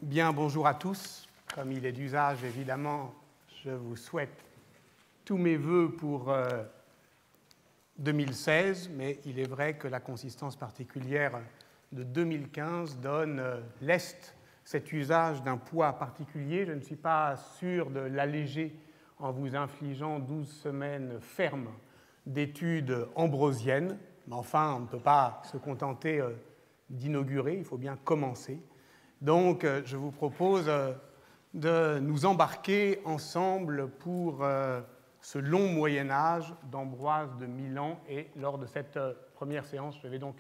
Bien, bonjour à tous. Comme il est d'usage, évidemment, je vous souhaite tous mes vœux pour 2016, mais il est vrai que la consistance particulière de 2015 leste cet usage d'un poids particulier. Je ne suis pas sûr de l'alléger en vous infligeant 12 semaines fermes d'études ambrosiennes, mais enfin, on ne peut pas se contenter d'inaugurer, il faut bien commencer. Donc, je vous propose de nous embarquer ensemble pour ce long Moyen-Âge d'Ambroise de Milan. Et lors de cette première séance, je vais donc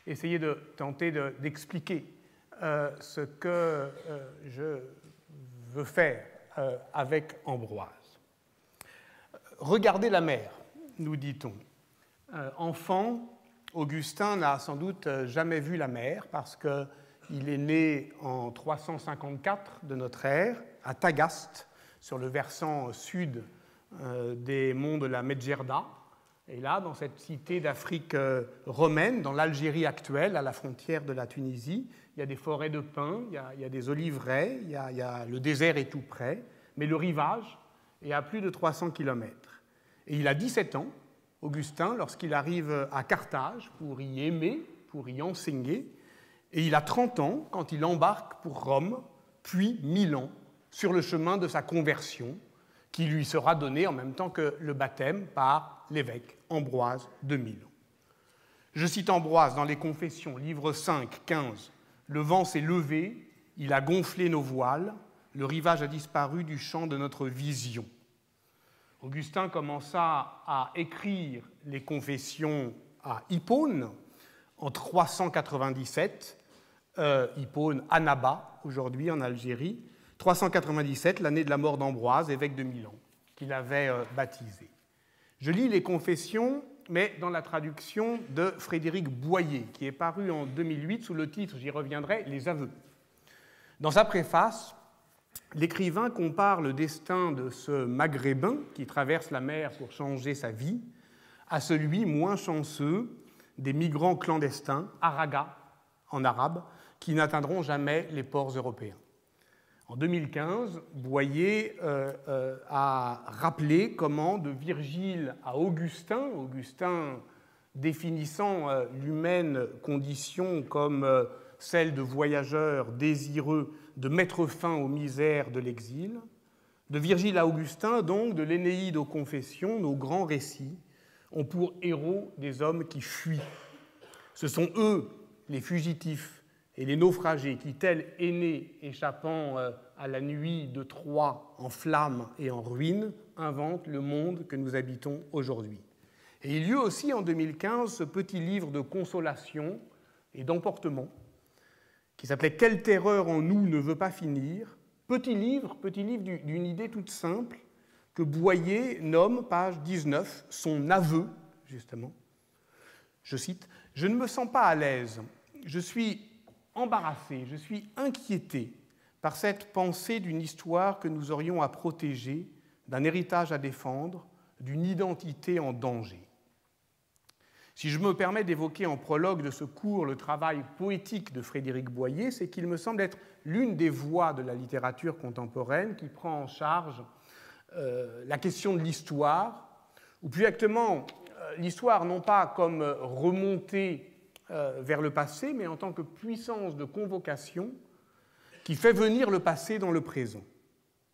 essayer de tenter d'expliquer ce que je veux faire avec Ambroise. Regardez la mer, nous dit-on. Enfant, Augustin n'a sans doute jamais vu la mer parce qu'il est né en 354 de notre ère, à Tagaste, sur le versant sud des monts de la Medjerda. Et là, dans cette cité d'Afrique romaine, dans l'Algérie actuelle, à la frontière de la Tunisie, il y a des forêts de pins, il y a des oliveraies, le désert est tout près, mais le rivage est à plus de 300 km. Et il a 17 ans, Augustin, lorsqu'il arrive à Carthage pour y aimer, pour y enseigner, et il a 30 ans quand il embarque pour Rome, puis Milan, sur le chemin de sa conversion, qui lui sera donné en même temps que le baptême par l'évêque Ambroise de Milan. Je cite Ambroise dans les Confessions, livre 5, 15. « Le vent s'est levé, il a gonflé nos voiles, le rivage a disparu du champ de notre vision. » Augustin commença à écrire les Confessions à Hippone en 397, Hippone, Annaba, aujourd'hui en Algérie, 397, l'année de la mort d'Ambroise, évêque de Milan, qu'il avait baptisé. Je lis les Confessions, mais dans la traduction de Frédéric Boyer, qui est paru en 2008 sous le titre, j'y reviendrai, « Les aveux ». Dans sa préface, l'écrivain compare le destin de ce Maghrébin qui traverse la mer pour changer sa vie à celui moins chanceux des migrants clandestins, araga en arabe, qui n'atteindront jamais les ports européens. En 2015, Boyer a rappelé comment, de Virgile à Augustin définissant l'humaine condition comme celle de voyageurs désireux de mettre fin aux misères de l'exil, de Virgile à Augustin, donc, de l'Énéide aux Confessions, nos grands récits ont pour héros des hommes qui fuient. Ce sont eux, les fugitifs et les naufragés, qui, tels aînés échappant à la nuit de Troie en flammes et en ruines, inventent le monde que nous habitons aujourd'hui. Et il y eut aussi en 2015 ce petit livre de consolation et d'emportement qui s'appelait « Quelle terreur en nous ne veut pas finir ?» Petit livre d'une idée toute simple que Boyer nomme, page 19, son aveu, justement. Je cite, « Je ne me sens pas à l'aise, je suis embarrassé, je suis inquiété par cette pensée d'une histoire que nous aurions à protéger, d'un héritage à défendre, d'une identité en danger. Si je me permets d'évoquer en prologue de ce cours le travail poétique de Frédéric Boyer, c'est qu'il me semble être l'une des voies de la littérature contemporaine qui prend en charge la question de l'histoire, ou plus exactement l'histoire non pas comme remontée vers le passé, mais en tant que puissance de convocation qui fait venir le passé dans le présent.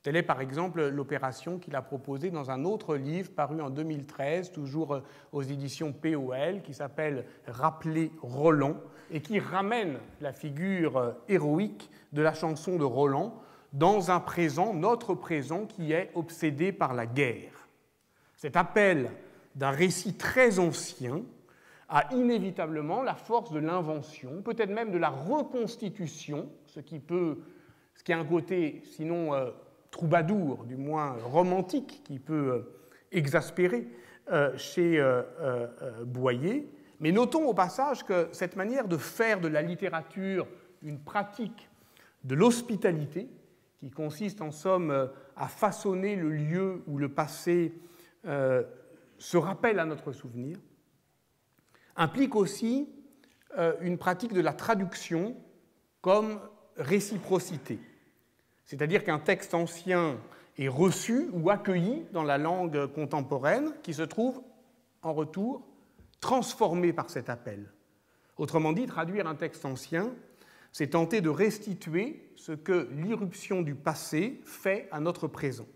Telle est par exemple l'opération qu'il a proposée dans un autre livre paru en 2013, toujours aux éditions POL, qui s'appelle « Rappeler Roland » et qui ramène la figure héroïque de la chanson de Roland dans un présent, notre présent, qui est obsédé par la guerre. Cet appel d'un récit très ancien a inévitablement la force de l'invention, peut-être même de la reconstitution, ce qui a un côté, sinon troubadour, du moins romantique, qui peut exaspérer chez Boyer. Mais notons au passage que cette manière de faire de la littérature une pratique de l'hospitalité, qui consiste en somme à façonner le lieu où le passé se rappelle à notre souvenir, implique aussi une pratique de la traduction comme réciprocité. C'est-à-dire qu'un texte ancien est reçu ou accueilli dans la langue contemporaine qui se trouve, en retour, transformé par cet appel. Autrement dit, traduire un texte ancien, c'est tenter de restituer ce que l'irruption du passé fait à notre présent.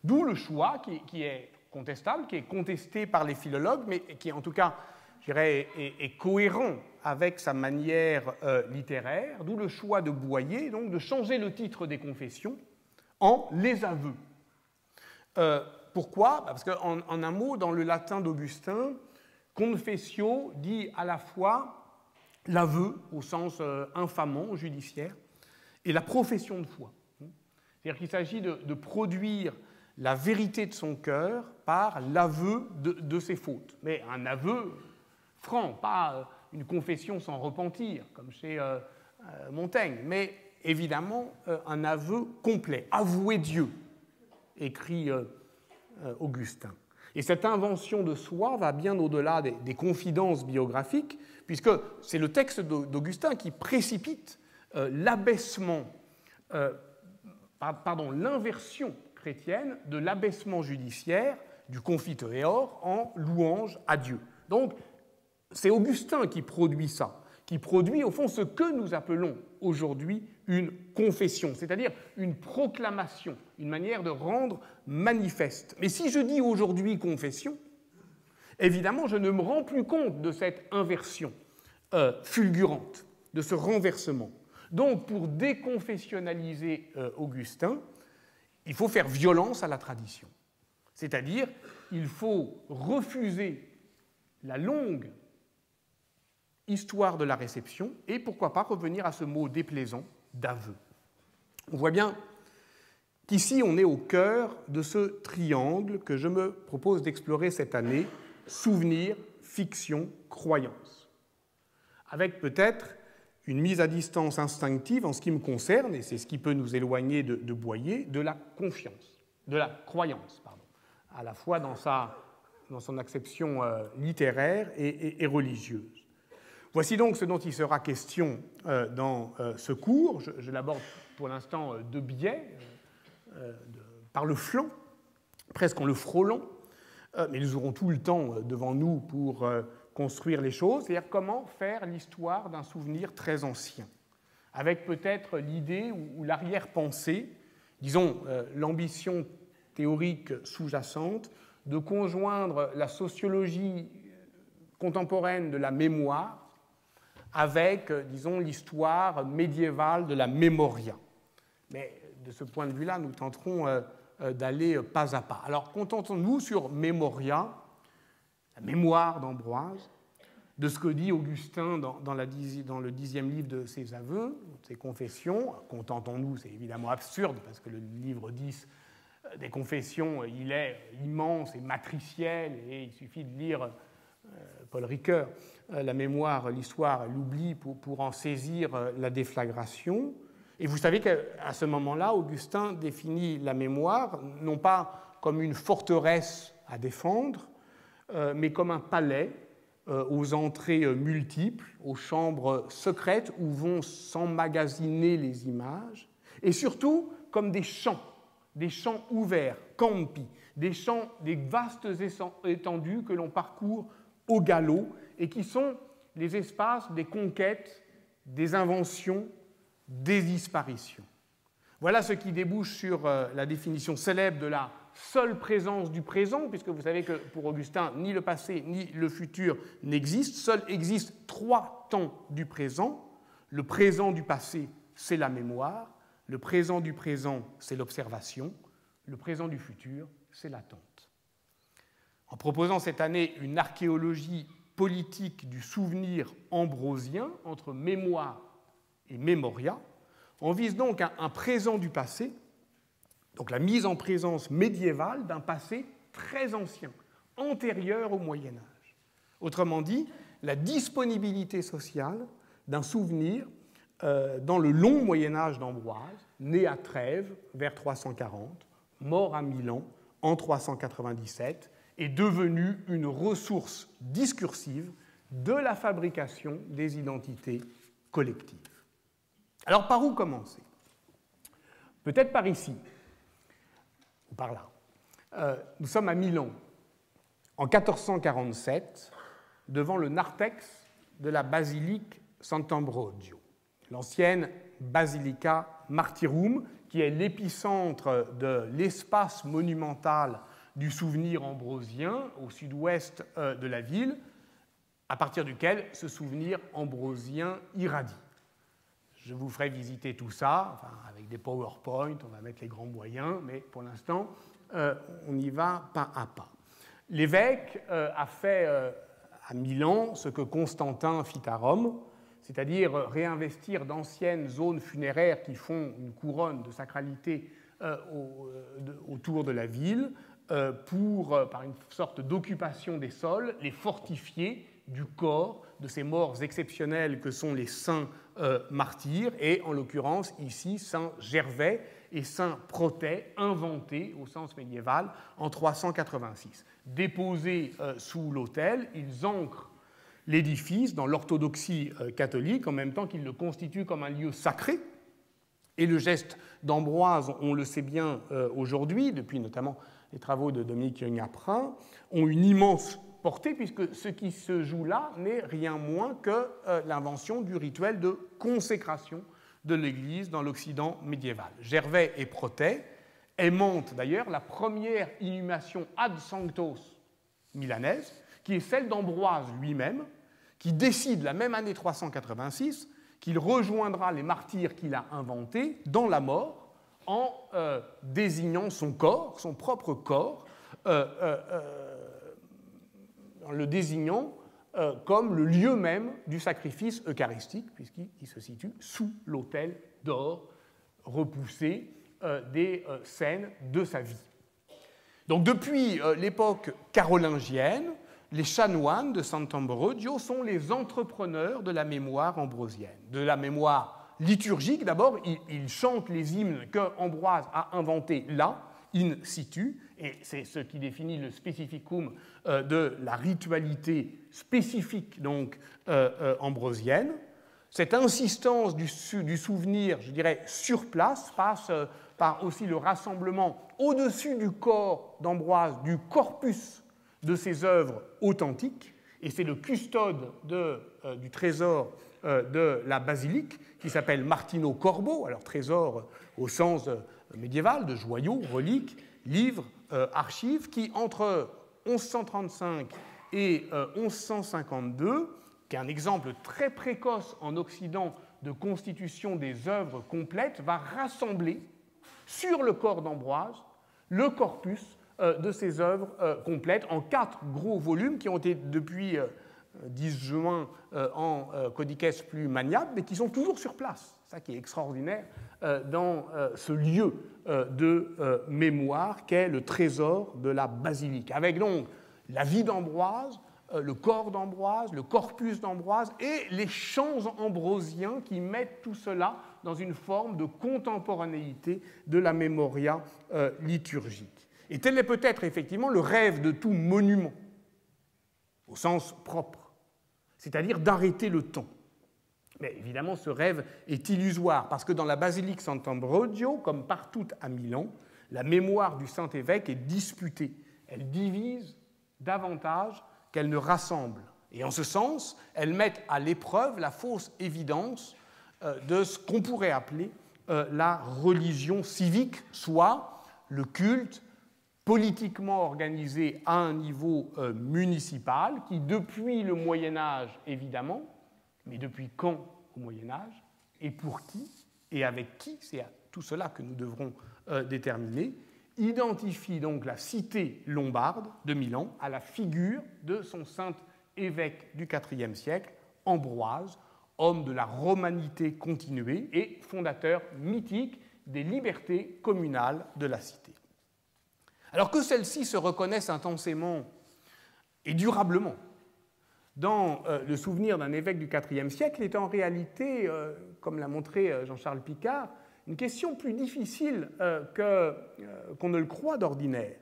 D'où le choix qui est contestable, qui est contesté par les philologues, mais qui, en tout cas, je dirais, est cohérent avec sa manière littéraire, d'où le choix de Boyer, donc, de changer le titre des Confessions en « Les aveux ». Pourquoi ? Parce qu'en un mot, dans le latin d'Augustin, confessio dit à la fois l'aveu, au sens infamant, judiciaire, et la profession de foi. C'est-à-dire qu'il s'agit de produire la vérité de son cœur par l'aveu de ses fautes. Mais un aveu franc, pas une confession sans repentir, comme chez Montaigne, mais évidemment un aveu complet. Avouer Dieu, écrit Augustin. Et cette invention de soi va bien au-delà des confidences biographiques, puisque c'est le texte d'Augustin qui précipite l'inversion chrétienne de l'abaissement judiciaire du confiteor en louange à Dieu. Donc, c'est Augustin qui produit ça, qui produit au fond ce que nous appelons aujourd'hui une confession, c'est-à-dire une proclamation, une manière de rendre manifeste. Mais si je dis aujourd'hui confession, évidemment, je ne me rends plus compte de cette inversion fulgurante, de ce renversement. Donc, pour déconfessionnaliser Augustin, il faut faire violence à la tradition. C'est-à-dire, il faut refuser la longue histoire de la réception et, pourquoi pas, revenir à ce mot déplaisant d'aveu. On voit bien qu'ici, on est au cœur de ce triangle que je me propose d'explorer cette année, souvenir, fiction, croyance. Avec peut-être une mise à distance instinctive en ce qui me concerne, et c'est ce qui peut nous éloigner de Boyer, de la confiance, de la croyance, pardon, à la fois dans son acception littéraire et religieuse. Voici donc ce dont il sera question dans ce cours. Je l'aborde pour l'instant de biais, par le flanc, presque en le frôlant, mais nous aurons tout le temps devant nous pour construire les choses, c'est-à-dire comment faire l'histoire d'un souvenir très ancien, avec peut-être l'idée ou l'arrière-pensée, disons l'ambition théorique sous-jacente, de conjoindre la sociologie contemporaine de la mémoire avec, disons, l'histoire médiévale de la memoria. Mais de ce point de vue-là, nous tenterons d'aller pas à pas. Alors, contentons-nous sur memoria, la mémoire d'Ambroise, de ce que dit Augustin dans le 10e livre de ses aveux, de ses confessions. Contentons-nous, c'est évidemment absurde, parce que le livre 10 des confessions, il est immense et matriciel, et il suffit de lire Paul Ricoeur, la mémoire, l'histoire, l'oubli, pour en saisir la déflagration. Et vous savez qu'à ce moment-là, Augustin définit la mémoire non pas comme une forteresse à défendre, mais comme un palais aux entrées multiples, aux chambres secrètes où vont s'emmagasiner les images, et surtout comme des champs ouverts, campi, des vastes étendues que l'on parcourt au galop et qui sont les espaces des conquêtes, des inventions, des disparitions. Voilà ce qui débouche sur la définition célèbre de la seule présence du présent, puisque vous savez que pour Augustin, ni le passé ni le futur n'existent, seuls existent 3 temps du présent. Le présent du passé, c'est la mémoire, le présent du présent, c'est l'observation, le présent du futur, c'est l'attente. En proposant cette année une archéologie politique du souvenir ambrosien entre mémoire et memoria, on vise donc un présent du passé, donc la mise en présence médiévale d'un passé très ancien, antérieur au Moyen Âge. Autrement dit, la disponibilité sociale d'un souvenir dans le long Moyen Âge d'Ambroise, né à Trèves vers 340, mort à Milan en 397, est devenu une ressource discursive de la fabrication des identités collectives. Alors, par où commencer ? Peut-être par ici, ou par là. Nous sommes à Milan, en 1447, devant le narthex de la basilique Sant'Ambrogio, l'ancienne Basilica Martyrum, qui est l'épicentre de l'espace monumental du souvenir ambrosien au sud-ouest de la ville, à partir duquel ce souvenir ambrosien irradie. Je vous ferai visiter tout ça, enfin, avec des PowerPoint, on va mettre les grands moyens, mais pour l'instant, on y va pas à pas. L'évêque a fait à Milan ce que Constantin fit à Rome, c'est-à-dire réinvestir d'anciennes zones funéraires qui font une couronne de sacralité autour de la ville pour, par une sorte d'occupation des sols, les fortifier du corps de ces morts exceptionnels que sont les saints martyrs, et en l'occurrence ici Saint Gervais et Saint Protée, inventés au sens médiéval en 386. Déposés sous l'autel, ils ancrent l'édifice dans l'orthodoxie catholique en même temps qu'ils le constituent comme un lieu sacré. Et le geste d'Ambroise, on le sait bien aujourd'hui, depuis notamment les travaux de Dominique Young-Aprin, ont une immense portée puisque ce qui se joue là n'est rien moins que l'invention du rituel de consécration de l'Église dans l'Occident médiéval. Gervais et Protée aimantent d'ailleurs la première inhumation ad sanctos milanaise, qui est celle d'Ambroise lui-même, qui décide la même année 386 qu'il rejoindra les martyrs qu'il a inventés dans la mort en désignant son corps, son propre corps, en le désignant comme le lieu même du sacrifice eucharistique, puisqu'il se situe sous l'autel d'or repoussé des scènes de sa vie. Donc depuis l'époque carolingienne, les chanoines de Sant'Ambrogio sont les entrepreneurs de la mémoire ambrosienne, de la mémoire liturgique. D'abord, ils chantent les hymnes que Ambroise a inventés là, in situ, et c'est ce qui définit le spécificum de la ritualité spécifique donc ambrosienne. Cette insistance du souvenir, je dirais, sur place, passe par aussi le rassemblement au-dessus du corps d'Ambroise, du corpus de ses œuvres authentiques, et c'est le custode du trésor de la basilique, qui s'appelle Martino Corbo, alors trésor au sens médiéval, de joyaux, reliques, livres, archives, qui entre 1135 et 1152, qui est un exemple très précoce en Occident de constitution des œuvres complètes, va rassembler sur le corps d'Ambroise le corpus de ces œuvres complètes en 4 gros volumes qui ont été depuis 10 juin en codices plus maniables, mais qui sont toujours sur place. C'est ça qui est extraordinaire dans ce lieu de mémoire qu'est le trésor de la basilique, avec donc la vie d'Ambroise, le corps d'Ambroise, le corpus d'Ambroise et les chants ambrosiens qui mettent tout cela dans une forme de contemporanéité de la mémoria liturgique. Et tel est peut-être effectivement le rêve de tout monument, au sens propre, c'est-à-dire d'arrêter le temps. Mais évidemment, ce rêve est illusoire, parce que dans la basilique Sant'Ambrogio, comme partout à Milan, la mémoire du Saint-Évêque est disputée. Elle divise davantage qu'elle ne rassemble. Et en ce sens, elle met à l'épreuve la fausse évidence de ce qu'on pourrait appeler la religion civique, soit le culte politiquement organisé à un niveau municipal, qui depuis le Moyen-Âge, évidemment, mais depuis quand au Moyen-Âge, et pour qui, et avec qui, c'est à tout cela que nous devrons déterminer, identifie donc la cité lombarde de Milan à la figure de son saint évêque du IVe siècle, Ambroise, homme de la romanité continuée et fondateur mythique des libertés communales de la cité. Alors que celles-ci se reconnaissent intensément et durablement dans le souvenir d'un évêque du IVe siècle, est en réalité, comme l'a montré Jean-Charles Picard, une question plus difficile qu'on ne le croit d'ordinaire.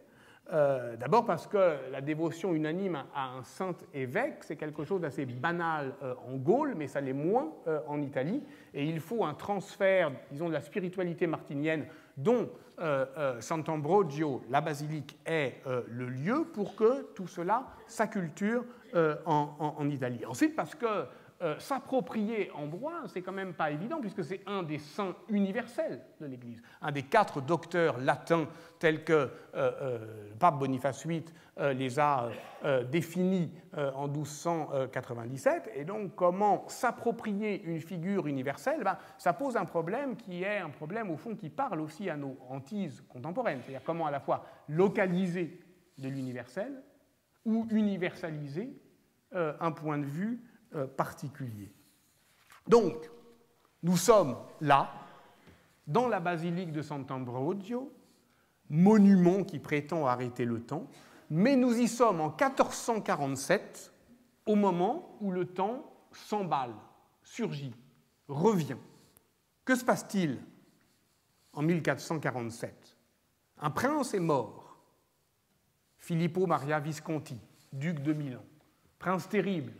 D'abord parce que la dévotion unanime à un saint évêque, c'est quelque chose d'assez banal en Gaule, mais ça l'est moins en Italie, et il faut un transfert, disons, de la spiritualité martinienne dont Sant'Ambrogio, la basilique, est le lieu pour que tout cela s'acculture en Italie. Ensuite, parce que s'approprier Ambroise, c'est quand même pas évident, puisque c'est un des saints universels de l'Église, un des 4 docteurs latins tels que le pape Boniface VIII les a définis en 1297. Et donc, comment s'approprier une figure universelle, ça pose un problème qui est un problème, au fond, qui parle aussi à nos hantises contemporaines. C'est-à-dire comment à la fois localiser de l'universel ou universaliser un point de vue particulier. Donc, nous sommes là, dans la basilique de Sant'Ambrogio, monument qui prétend arrêter le temps, mais nous y sommes en 1447, au moment où le temps s'emballe, surgit, revient. Que se passe-t-il en 1447? Un prince est mort, Filippo Maria Visconti, duc de Milan, prince terrible,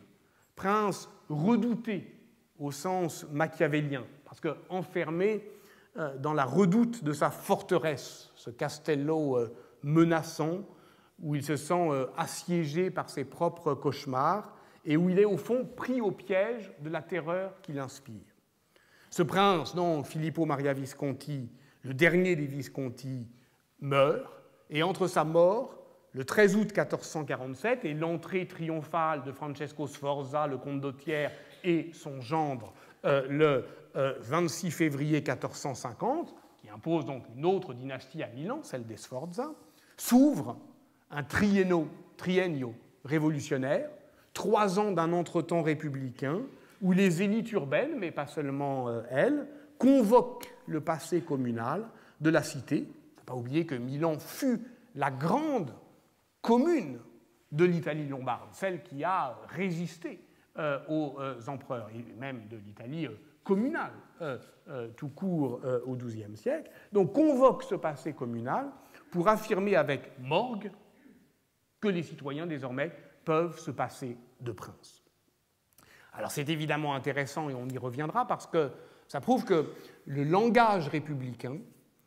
prince redouté au sens machiavélien, parce qu'enfermé dans la redoute de sa forteresse, ce castello menaçant, où il se sent assiégé par ses propres cauchemars et où il est au fond pris au piège de la terreur qu'il inspire. Ce prince, donc Filippo Maria Visconti, le dernier des Visconti, meurt, et entre sa mort, le 13 août 1447, et l'entrée triomphale de Francesco Sforza, le comte d'Ottière, et son gendre, le 26 février 1450, qui impose donc une autre dynastie à Milan, celle des Sforza, s'ouvre un triennio révolutionnaire, 3 ans d'un entretemps républicain, où les élites urbaines, mais pas seulement elles, convoquent le passé communal de la cité. Il ne faut pas oublier que Milan fut la grande commune de l'Italie lombarde, celle qui a résisté aux empereurs, et même de l'Italie communale tout court au XIIe siècle. Donc convoque ce passé communal pour affirmer avec morgue que les citoyens désormais peuvent se passer de princes. Alors c'est évidemment intéressant, et on y reviendra, parce que ça prouve que le langage républicain,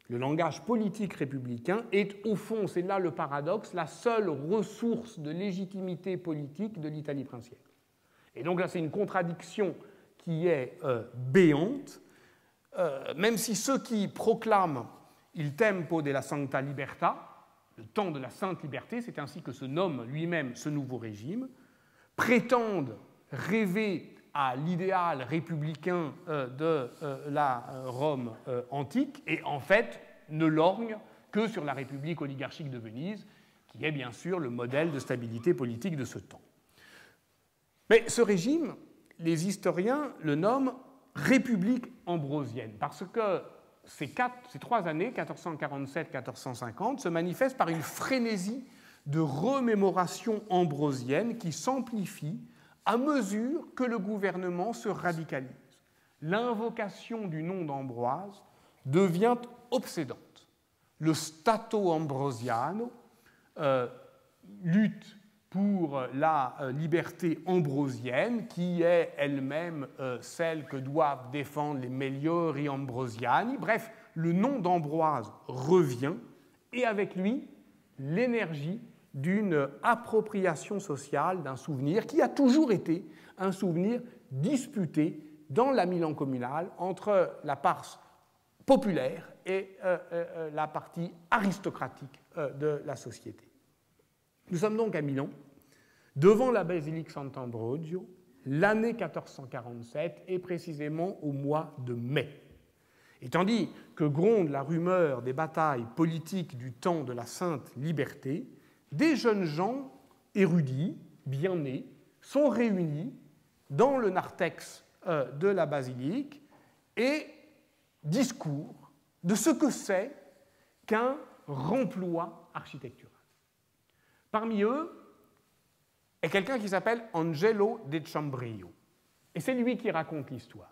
le langage politique républicain est, au fond, c'est là le paradoxe, la seule ressource de légitimité politique de l'Italie princière. Et donc là, c'est une contradiction qui est béante, même si ceux qui proclament il tempo della Sancta Libertà, le temps de la sainte liberté, c'est ainsi que se nomme lui-même ce nouveau régime, prétendent rêver à l'idéal républicain de la Rome antique et en fait ne lorgnent que sur la République oligarchique de Venise, qui est bien sûr le modèle de stabilité politique de ce temps. Mais ce régime, les historiens le nomment République ambrosienne, parce que ces 3 années, 1447-1450, se manifestent par une frénésie de remémoration ambrosienne qui s'amplifie à mesure que le gouvernement se radicalise. L'invocation du nom d'Ambroise devient obsédante. Le Stato Ambrosiano lutte pour la liberté ambrosienne, qui est elle-même celle que doivent défendre les Meliori Ambrosiani. Bref, le nom d'Ambroise revient, et avec lui, l'énergie d'une appropriation sociale d'un souvenir qui a toujours été un souvenir disputé dans la Milan communale entre la part populaire et la partie aristocratique de la société. Nous sommes donc à Milan, devant la basilique Sant'Ambrogio, l'année 1447 et précisément au mois de mai. Et tandis que gronde la rumeur des batailles politiques du temps de la Sainte Liberté, des jeunes gens érudits, bien nés, sont réunis dans le narthex de la basilique et discourent de ce que c'est qu'un remploi architectural. Parmi eux est quelqu'un qui s'appelle Angelo de Ciambrio, et c'est lui qui raconte l'histoire.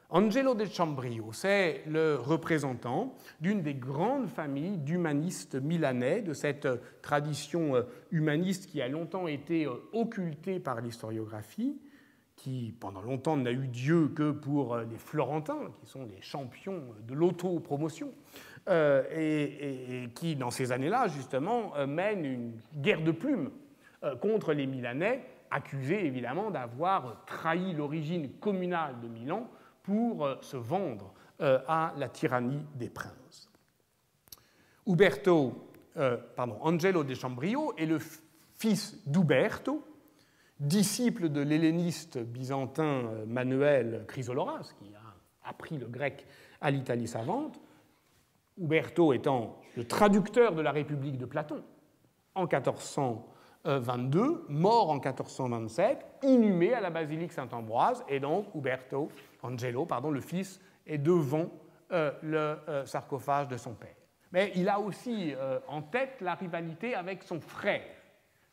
Angelo de Ciambrio, c'est le représentant d'une des grandes familles d'humanistes milanais, de cette tradition humaniste qui a longtemps été occultée par l'historiographie, qui pendant longtemps n'a eu Dieu que pour les Florentins, qui sont les champions de l'autopromotion, et qui, dans ces années-là, justement, mène une guerre de plumes contre les Milanais, accusés évidemment d'avoir trahi l'origine communale de Milan pour se vendre à la tyrannie des princes. Angelo de Chambrio est le fils d'Uberto, disciple de l'helléniste byzantin Manuel Chrysoloras, qui a appris le grec à l'Italie savante, Uberto étant le traducteur de la République de Platon en 1422, mort en 1427, inhumé à la basilique Saint-Ambroise, et donc Angelo, le fils, est devant le sarcophage de son père. Mais il a aussi en tête la rivalité avec son frère,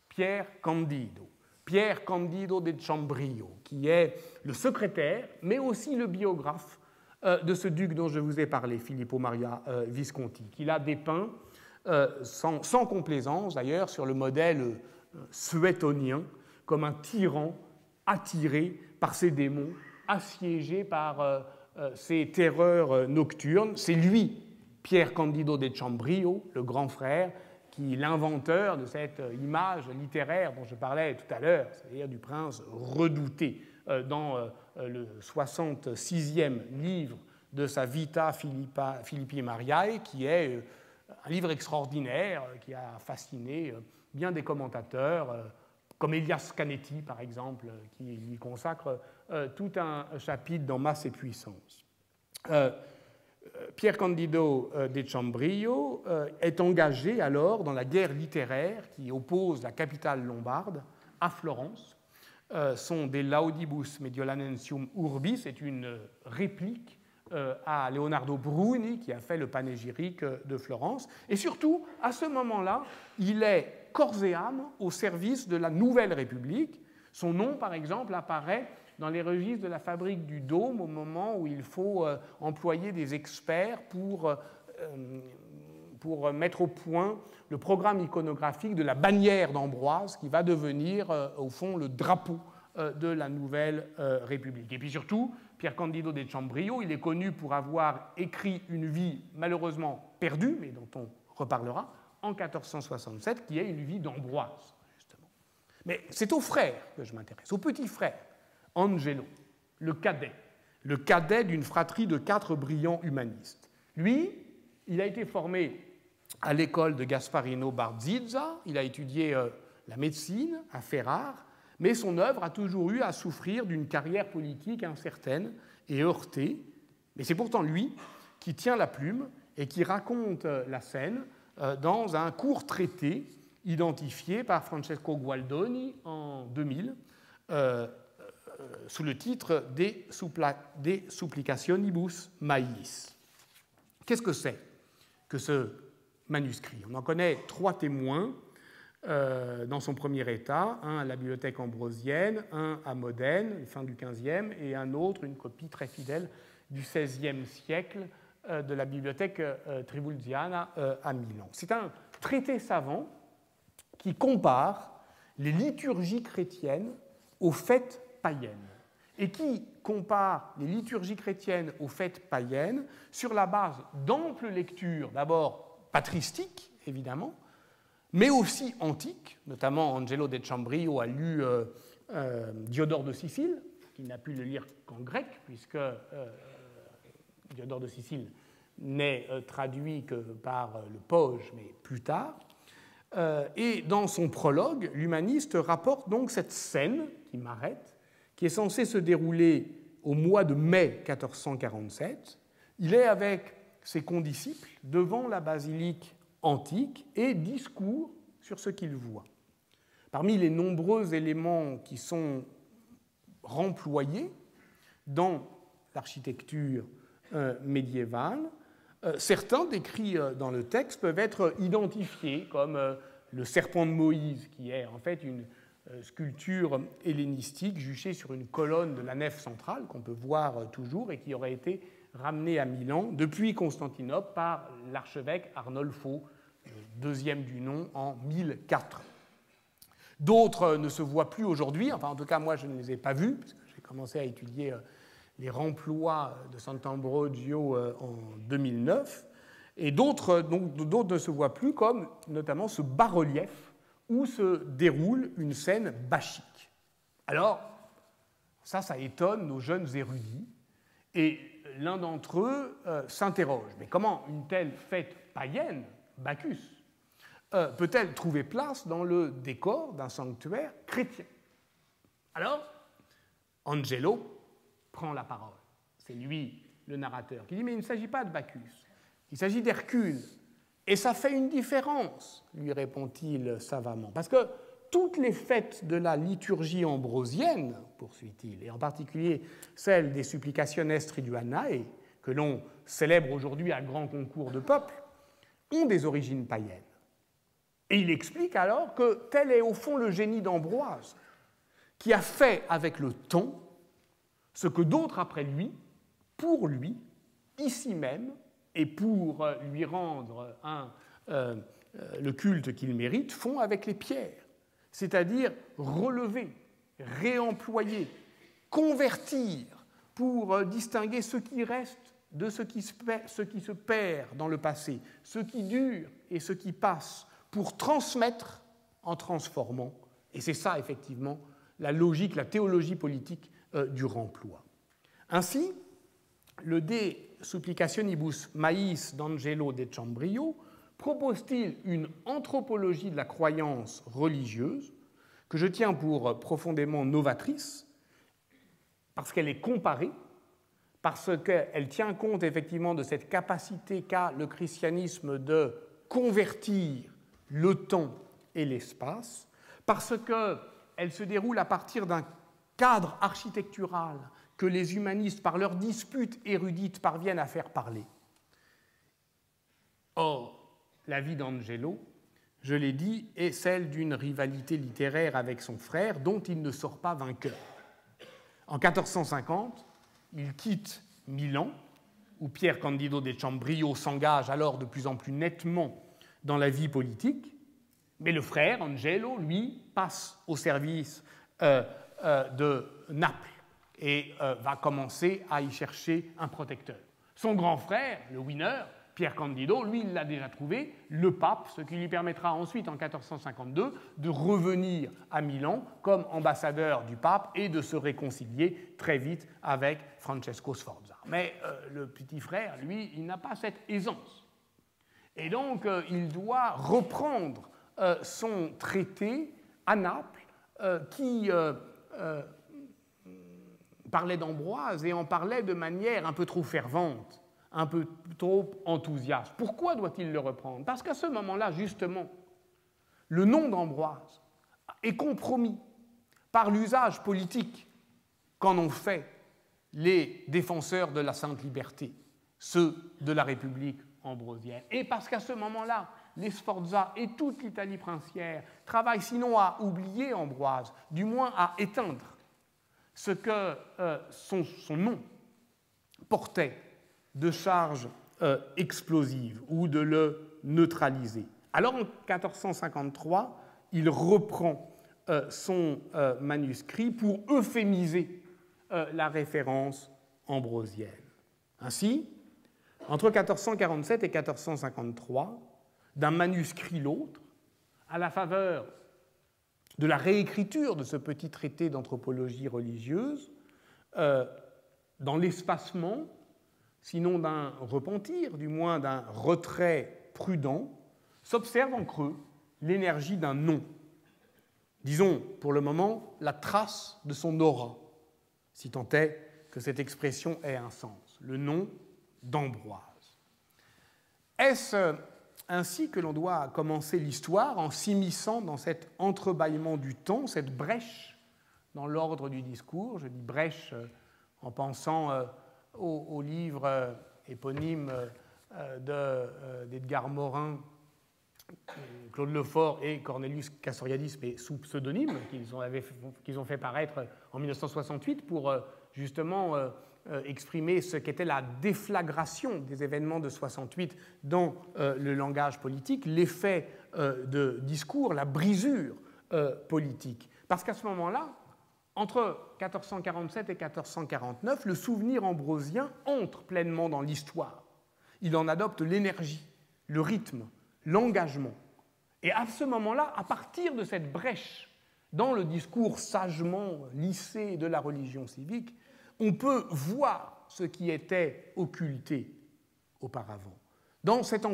Pier Candido de Chambrio, qui est le secrétaire, mais aussi le biographe de ce duc dont je vous ai parlé, Filippo Maria Visconti, qu'il a dépeint sans complaisance, d'ailleurs, sur le modèle suétonien, comme un tyran attiré par ses démons, assiégé par ses terreurs nocturnes. C'est lui, Pier Candido de Chambrio, le grand frère, qui est l'inventeur de cette image littéraire dont je parlais tout à l'heure, c'est-à-dire du prince redouté, dans le 66e livre de sa Vita Philippi Mariae, qui est un livre extraordinaire qui a fasciné bien des commentateurs, comme Elias Canetti, par exemple, qui lui consacre tout un chapitre dans Masse et Puissance. Pier Candido de Chambrio est engagé alors dans la guerre littéraire qui oppose la capitale lombarde à Florence. Son De Laudibus Mediolanensium Urbi, c'est une réplique à Leonardo Bruni qui a fait le panégyrique de Florence. Et surtout, à ce moment-là, il est corps et âme au service de la Nouvelle République. Son nom, par exemple, apparaît dans les registres de la fabrique du Dôme au moment où il faut employer des experts pour mettre au point le programme iconographique de la bannière d'Ambroise qui va devenir, au fond, le drapeau de la Nouvelle République. Et puis surtout, Pier Candido de Chambrio, il est connu pour avoir écrit une vie malheureusement perdue, mais dont on reparlera, en 1467, qui est une vie d'Ambroise, justement. Mais c'est au frère que je m'intéresse, au petit frère, Angelo, le cadet d'une fratrie de 4 brillants humanistes. Lui, il a été formé à l'école de Gasparino Barzizza, il a étudié la médecine à Ferrare, mais son œuvre a toujours eu à souffrir d'une carrière politique incertaine et heurtée. Mais c'est pourtant lui qui tient la plume et qui raconte la scène dans un court traité identifié par Francesco Gualdoni en 2000, sous le titre De Supplicationibus Maiis. Qu'est-ce que c'est que ce manuscrit? On en connaît 3 témoins dans son premier état, un à la bibliothèque ambrosienne, un à Modène, fin du XVe, et un autre, une copie très fidèle du XVIe siècle de la bibliothèque Tribulziana à Milan. C'est un traité savant qui compare les liturgies chrétiennes aux fêtes païennes et qui compare les liturgies chrétiennes aux fêtes païennes sur la base d'amples lectures, d'abord patristiques, évidemment, mais aussi antiques. Notamment, Angelo de Chambrio a lu Diodore de Sicile, qui n'a pu le lire qu'en grec, puisque Diodore de Sicile n'est traduit que par le Poge, mais plus tard. Et dans son prologue, l'humaniste rapporte donc cette scène, qui m'arrête, qui est censée se dérouler au mois de mai 1447. Il est avec ses condisciples devant la basilique antique et discourt sur ce qu'il voit. Parmi les nombreux éléments qui sont remployés dans l'architecture médiévale, certains décrits dans le texte peuvent être identifiés comme le serpent de Moïse, qui est en fait une sculpture hellénistique juchée sur une colonne de la nef centrale qu'on peut voir toujours et qui aurait été ramenée à Milan depuis Constantinople par l'archevêque Arnolfo, deuxième du nom, en 1004. D'autres ne se voient plus aujourd'hui, enfin en tout cas moi je ne les ai pas vus, parce que j'ai commencé à étudier les remplois de Sant'Ambrogio en 2009, Et d'autres ne se voient plus, comme notamment ce bas-relief où se déroule une scène bachique. Alors, ça étonne nos jeunes érudits, et l'un d'entre eux s'interroge. Mais comment une telle fête païenne, Bacchus, peut-elle trouver place dans le décor d'un sanctuaire chrétien? Alors, Angelo prend la parole. C'est lui, le narrateur, qui dit « Mais il ne s'agit pas de Bacchus, il s'agit d'Hercule. Et ça fait une différence, lui répond-il savamment, parce que toutes les fêtes de la liturgie ambrosienne, poursuit-il, et en particulier celle des Supplicationes Triduanae, que l'on célèbre aujourd'hui à grand concours de peuple, ont des origines païennes. Et il explique alors que tel est au fond le génie d'Ambroise, qui a fait avec le temps ce que d'autres après lui, pour lui, ici même, et pour lui rendre le culte qu'il mérite, font avec les pierres, c'est-à-dire relever, réemployer, convertir pour distinguer ce qui reste de ce qui se perd dans le passé, ce qui dure et ce qui passe, pour transmettre en transformant. Et c'est ça, effectivement, la logique, la théologie politique du remploi. Ainsi, le De Supplicationibus Maïs d'Angelo de Chambrio propose-t-il une anthropologie de la croyance religieuse que je tiens pour profondément novatrice, parce qu'elle est comparée, parce qu'elle tient compte effectivement de cette capacité qu'a le christianisme de convertir le temps et l'espace, parce qu'elle se déroule à partir d'un cadre architectural que les humanistes, par leurs disputes érudites, parviennent à faire parler. Or, la vie d'Angelo, je l'ai dit, est celle d'une rivalité littéraire avec son frère dont il ne sort pas vainqueur. En 1450, il quitte Milan, où Pier Candido de Chambrio s'engage alors de plus en plus nettement dans la vie politique, mais le frère, Angelo, lui, passe au service de Naples et va commencer à y chercher un protecteur. Son grand frère, le winner, Pier Candido, lui, il l'a déjà trouvé, le pape, ce qui lui permettra ensuite, en 1452, de revenir à Milan comme ambassadeur du pape et de se réconcilier très vite avec Francesco Sforza. Mais le petit frère, lui, il n'a pas cette aisance. Et donc, il doit reprendre son traité à Naples, qui parlait d'Ambroise et en parlait de manière un peu trop fervente, un peu trop enthousiaste. Pourquoi doit-il le reprendre? Parce qu'à ce moment-là, justement, le nom d'Ambroise est compromis par l'usage politique qu'en ont fait les défenseurs de la Sainte Liberté, ceux de la République ambrosienne. Et parce qu'à ce moment-là, les Sforza et toute l'Italie princière travaillent sinon à oublier Ambroise, du moins à éteindre ce que son nom portait de charge explosive ou de le neutraliser. Alors en 1453, il reprend son manuscrit pour euphémiser la référence ambrosienne. Ainsi, entre 1447 et 1453, d'un manuscrit l'autre, à la faveur de la réécriture de ce petit traité d'anthropologie religieuse, dans l'espacement, sinon d'un repentir, du moins d'un retrait prudent, s'observe en creux l'énergie d'un nom. Disons, pour le moment, la trace de son aura, si tant est que cette expression ait un sens, le nom d'Ambroise. Est-ce ainsi que l'on doit commencer l'histoire, en s'immisçant dans cet entrebâillement du temps, cette brèche dans l'ordre du discours? Je dis brèche en pensant au livre éponyme d'Edgar Morin, Claude Lefort et Cornelius Castoriadis, mais sous pseudonyme, qu'ils ont fait paraître en 1968 pour justement exprimer ce qu'était la déflagration des événements de 68 dans le langage politique, l'effet de discours, la brisure politique. Parce qu'à ce moment-là, entre 1447 et 1449, le souvenir ambrosien entre pleinement dans l'histoire. il en adopte l'énergie, le rythme, l'engagement. Et à ce moment-là, à partir de cette brèche dans le discours sagement lissé de la religion civique, on peut voir ce qui était occulté auparavant. Dans cet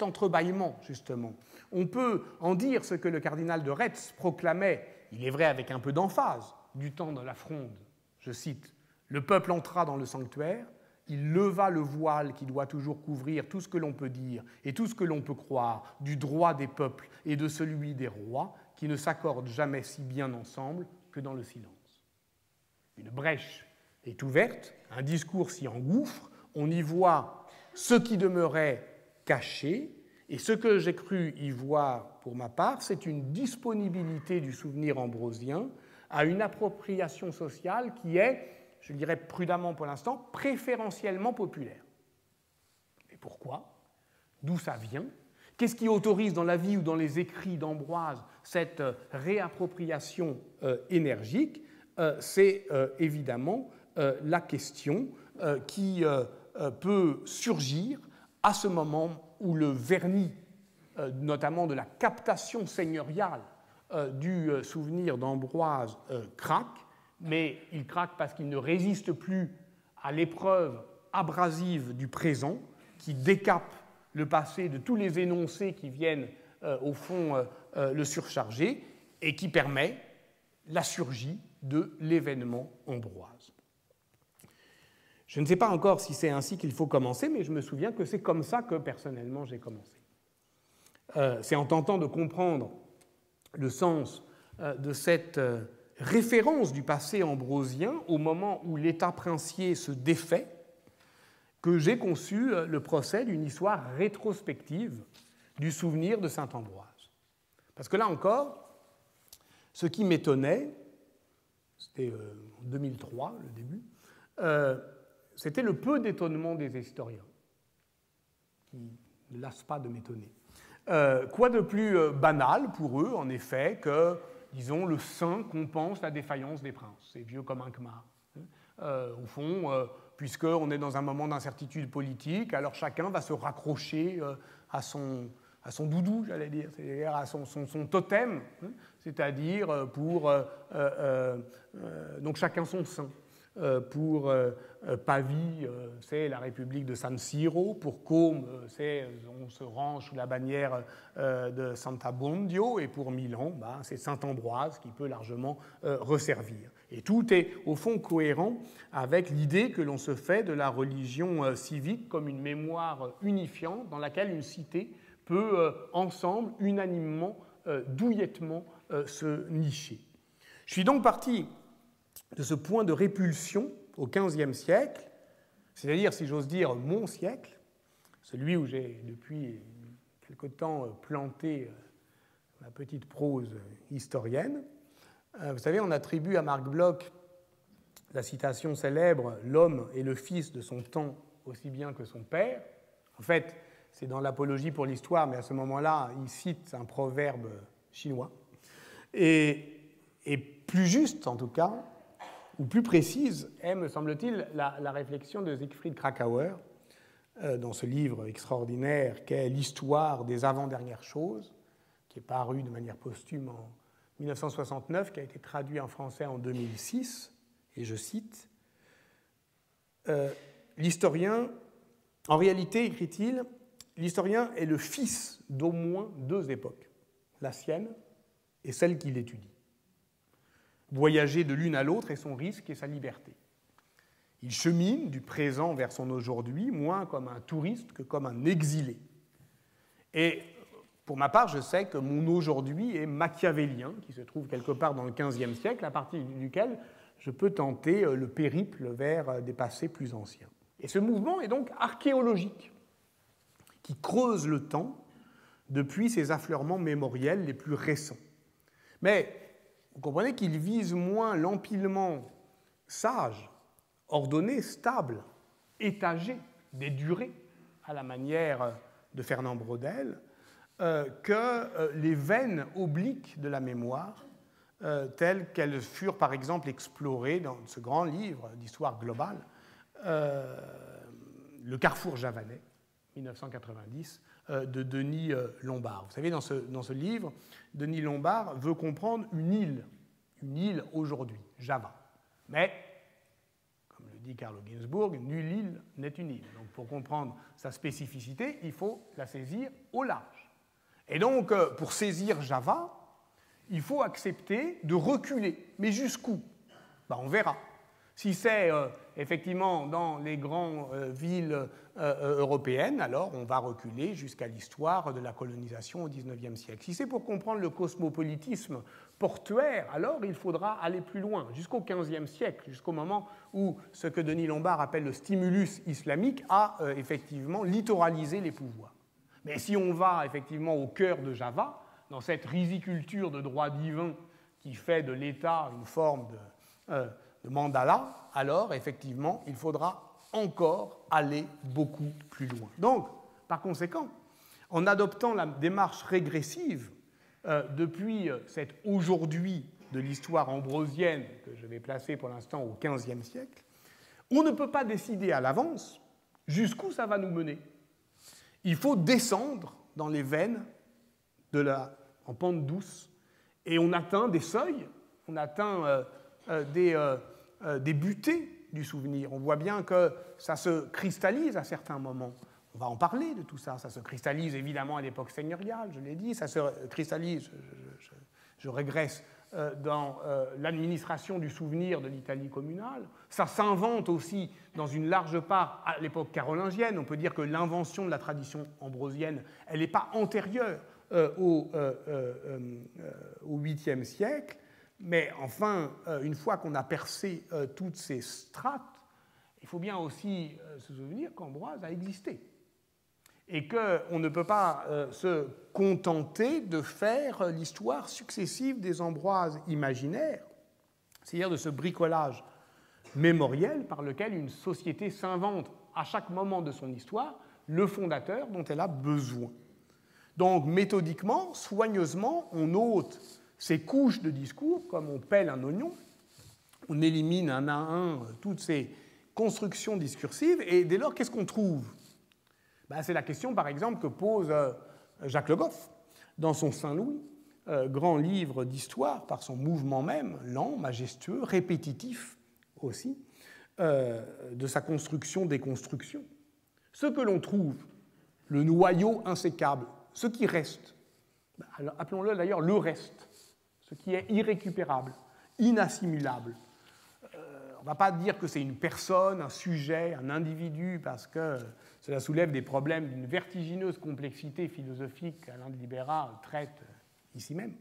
entrebâillement, justement, on peut en dire ce que le cardinal de Retz proclamait, il est vrai avec un peu d'emphase, du temps de la Fronde. Je cite, « Le peuple entra dans le sanctuaire, il leva le voile qui doit toujours couvrir tout ce que l'on peut dire et tout ce que l'on peut croire du droit des peuples et de celui des rois qui ne s'accordent jamais si bien ensemble que dans le silence. » Une brèche est ouverte, un discours s'y engouffre, on y voit ce qui demeurait caché, et ce que j'ai cru y voir pour ma part, c'est une disponibilité du souvenir ambrosien à une appropriation sociale qui est, je dirais prudemment pour l'instant, préférentiellement populaire. Et pourquoi? D'où ça vient? Qu'est-ce qui autorise dans la vie ou dans les écrits d'Ambroise cette réappropriation énergique? C'est évidemment la question qui peut surgir à ce moment où le vernis, notamment de la captation seigneuriale du souvenir d'Ambroise, craque, mais il craque parce qu'il ne résiste plus à l'épreuve abrasive du présent, qui décape le passé de tous les énoncés qui viennent, au fond, le surcharger, et qui permet la surgie de l'événement ambroise. Je ne sais pas encore si c'est ainsi qu'il faut commencer, mais je me souviens que c'est comme ça que, personnellement, j'ai commencé. C'est en tentant de comprendre le sens de cette référence du passé ambrosien au moment où l'État princier se défait que j'ai conçu le procès d'une histoire rétrospective du souvenir de saint Ambroise. Parce que là encore, ce qui m'étonnait, c'était en 2003, le début, c'était le peu d'étonnement des historiens, qui ne lassent pas de m'étonner. Quoi de plus banal pour eux, en effet, que, disons, le saint compense la défaillance des princes. C'est vieux comme un khmar. Au fond, puisqu'on est dans un moment d'incertitude politique, alors chacun va se raccrocher à son doudou, j'allais dire, c'est-à-dire à son totem, c'est-à-dire pour... donc chacun son saint. Pour Pavie, c'est la République de San Siro. Pour Côme, on se range sous la bannière de Sant'Abbondio. Et pour Milan, c'est saint Ambroise qui peut largement resservir. Et tout est, au fond, cohérent avec l'idée que l'on se fait de la religion civique comme une mémoire unifiante dans laquelle une cité peut, ensemble, unanimement, douillettement, se nicher. Je suis donc parti de ce point de répulsion au XVe siècle, c'est-à-dire, si j'ose dire, mon siècle, celui où j'ai depuis quelque temps planté ma petite prose historienne. Vous savez, on attribue à Marc Bloch la citation célèbre « L'homme est le fils de son temps aussi bien que son père ». En fait, c'est dans l'Apologie pour l'histoire, mais à ce moment-là, il cite un proverbe chinois. Et plus juste, en tout cas, ou plus précise, est, me semble-t-il, la réflexion de Siegfried Kracauer dans ce livre extraordinaire qu'est l'histoire des avant-dernières choses, qui est paru de manière posthume en 1969, qui a été traduit en français en 2006, et je cite, l'historien, en réalité, écrit-il, l'historien est le fils d'au moins deux époques, la sienne et celle qu'il étudie. Voyager de l'une à l'autre est son risque et sa liberté. Il chemine du présent vers son aujourd'hui, moins comme un touriste que comme un exilé. Et pour ma part, je sais que mon aujourd'hui est machiavélien, qui se trouve quelque part dans le XVe siècle, à partir duquel je peux tenter le périple vers des passés plus anciens. Et ce mouvement est donc archéologique, qui creuse le temps depuis ses affleurements mémoriels les plus récents. Mais vous comprenez qu'il vise moins l'empilement sage, ordonné, stable, étagé des durées, à la manière de Fernand Braudel, que les veines obliques de la mémoire, telles qu'elles furent par exemple explorées dans ce grand livre d'histoire globale Le carrefour javanais, 1990, de Denis Lombard. Vous savez, dans ce livre, Denis Lombard veut comprendre une île aujourd'hui, Java. Mais, comme le dit Carlo Ginzburg, nulle île n'est une île. Donc pour comprendre sa spécificité, il faut la saisir au large. Et donc, pour saisir Java, il faut accepter de reculer. Mais jusqu'où? On verra. Si c'est effectivement dans les grandes villes européennes, alors on va reculer jusqu'à l'histoire de la colonisation au XIXe siècle. Si c'est pour comprendre le cosmopolitisme portuaire, alors il faudra aller plus loin, jusqu'au XVe siècle, jusqu'au moment où ce que Denis Lombard appelle le stimulus islamique a effectivement littoralisé les pouvoirs. Mais si on va effectivement au cœur de Java, dans cette riziculture de droit divin qui fait de l'État une forme de mandala, alors effectivement, il faudra encore aller beaucoup plus loin. Donc, par conséquent, en adoptant la démarche régressive depuis cet aujourd'hui de l'histoire ambrosienne que je vais placer pour l'instant au XVe siècle, on ne peut pas décider à l'avance jusqu'où ça va nous mener. Il faut descendre dans les veines en pente douce, et on atteint des seuils, on atteint des butées du souvenir. On voit bien que ça se cristallise à certains moments. On va en parler de tout ça. Ça se cristallise évidemment à l'époque seigneuriale, je l'ai dit. Ça se cristallise, je régresse, dans l'administration du souvenir de l'Italie communale. Ça s'invente aussi dans une large part à l'époque carolingienne. On peut dire que l'invention de la tradition ambrosienne, elle n'est pas antérieure au 8e siècle. Mais enfin, une fois qu'on a percé toutes ces strates, il faut bien aussi se souvenir qu'Ambroise a existé. Et qu'on ne peut pas se contenter de faire l'histoire successive des Ambroises imaginaires, c'est-à-dire de ce bricolage mémoriel par lequel une société s'invente à chaque moment de son histoire le fondateur dont elle a besoin. Donc, méthodiquement, soigneusement, on ôte ces couches de discours, comme on pèle un oignon, on élimine un à un toutes ces constructions discursives, et dès lors, qu'est-ce qu'on trouve? C'est la question, par exemple, que pose Jacques Le Goff dans son Saint-Louis, grand livre d'histoire par son mouvement même, lent, majestueux, répétitif aussi, de sa construction-déconstruction. Ce que l'on trouve, le noyau insécable, ce qui reste, alors appelons-le d'ailleurs le reste, ce qui est irrécupérable, inassimilable. On ne va pas dire que c'est une personne, un sujet, un individu, parce que cela soulève des problèmes d'une vertigineuse complexité philosophique qu'Alain de Libera traite ici même.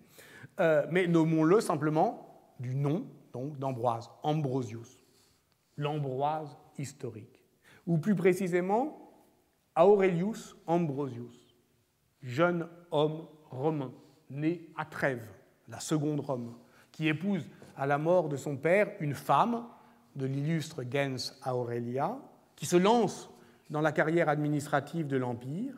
Mais nommons-le simplement du nom donc, d'Ambroise, Ambrosius, l'Ambroise historique. Ou plus précisément, Aurelius Ambrosius, jeune homme romain, né à Trèves, la seconde Rome, qui épouse à la mort de son père une femme de l'illustre gens Aurelia, qui se lance dans la carrière administrative de l'Empire,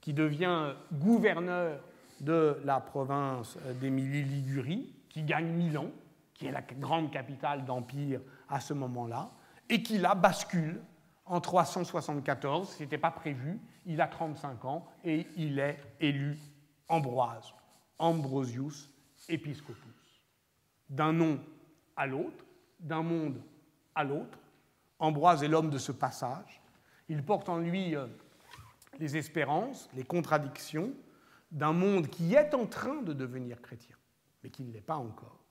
qui devient gouverneur de la province d'Émilie-Ligurie, qui gagne Milan, qui est la grande capitale d'Empire à ce moment-là, et qui la bascule en 374, ce n'était pas prévu, il a 35 ans, et il est élu Ambroise, Ambrosius Episcopus. D'un nom à l'autre, d'un monde à l'autre, Ambroise est l'homme de ce passage. Il porte en lui les espérances, les contradictions d'un monde qui est en train de devenir chrétien, mais qui ne l'est pas encore.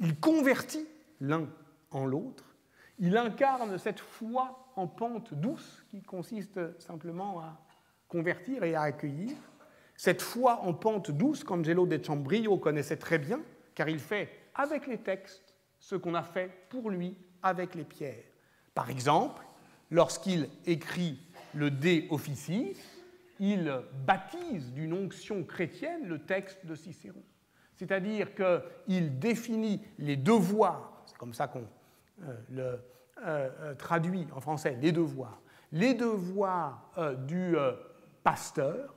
Il convertit l'un en l'autre. Il incarne cette foi en pente douce qui consiste simplement à convertir et à accueillir. Cette foi en pente douce qu'Angelo de Chambrillo connaissait très bien, car il fait avec les textes ce qu'on a fait pour lui avec les pierres. Par exemple, lorsqu'il écrit le De Officiis, il baptise d'une onction chrétienne le texte de Cicéron. C'est-à-dire qu'il définit les devoirs, c'est comme ça qu'on le traduit en français, les devoirs du pasteur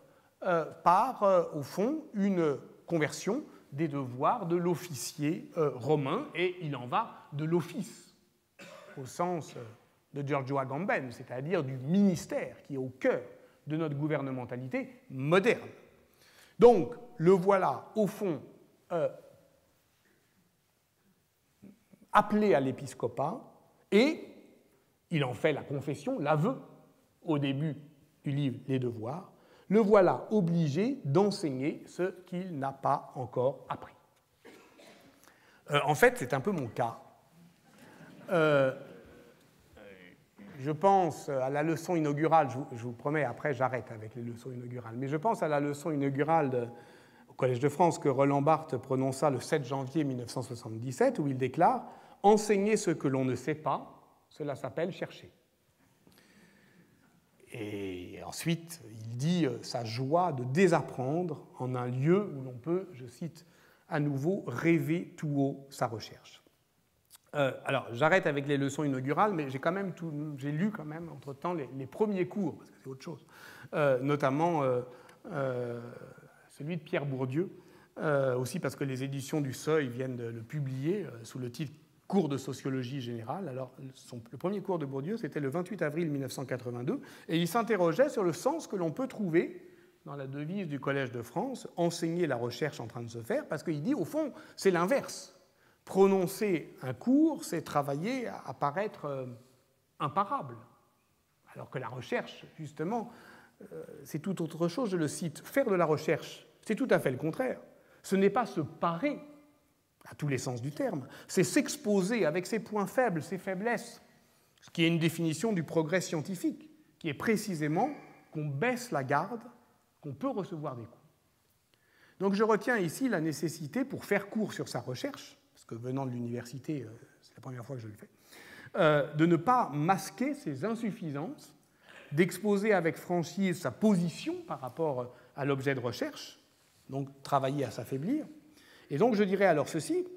par, au fond, une conversion des devoirs de l'officier romain, et il en va de l'office, au sens de Giorgio Agamben, c'est-à-dire du ministère qui est au cœur de notre gouvernementalité moderne. Donc, le voilà, au fond, appelé à l'épiscopat, et il en fait la confession, l'aveu, au début du livre Les Devoirs. Le voilà obligé d'enseigner ce qu'il n'a pas encore appris. En fait, c'est un peu mon cas. Je pense à la leçon inaugurale, je vous promets, après j'arrête avec les leçons inaugurales, mais je pense à la leçon inaugurale au Collège de France que Roland Barthes prononça le 7 janvier 1977, où il déclare « Enseigner ce que l'on ne sait pas, cela s'appelle chercher ». Et ensuite, il dit sa joie de désapprendre en un lieu où l'on peut, je cite à nouveau, rêver tout haut sa recherche. Alors, j'arrête avec les leçons inaugurales, mais j'ai lu quand même, entre-temps, les premiers cours, parce que c'est autre chose, notamment celui de Pierre Bourdieu, aussi parce que les éditions du Seuil viennent de le publier sous le titre « Cours de sociologie générale ». Alors, le premier cours de Bourdieu, c'était le 28 avril 1982, et il s'interrogeait sur le sens que l'on peut trouver dans la devise du Collège de France, « Enseigner la recherche en train de se faire », parce qu'il dit, au fond, c'est l'inverse. Prononcer un cours, c'est travailler à paraître imparable. Alors que la recherche, justement, c'est tout autre chose, je le cite. Faire de la recherche, c'est tout à fait le contraire. Ce n'est pas se parer, à tous les sens du terme, c'est s'exposer avec ses points faibles, ses faiblesses, ce qui est une définition du progrès scientifique, qui est précisément qu'on baisse la garde, qu'on peut recevoir des coups. Donc je retiens ici la nécessité, pour faire court sur sa recherche, parce que venant de l'université, c'est la première fois que je le fais, de ne pas masquer ses insuffisances, d'exposer avec franchise sa position par rapport à l'objet de recherche, donc travailler à s'affaiblir. Et donc je dirais alors ceci,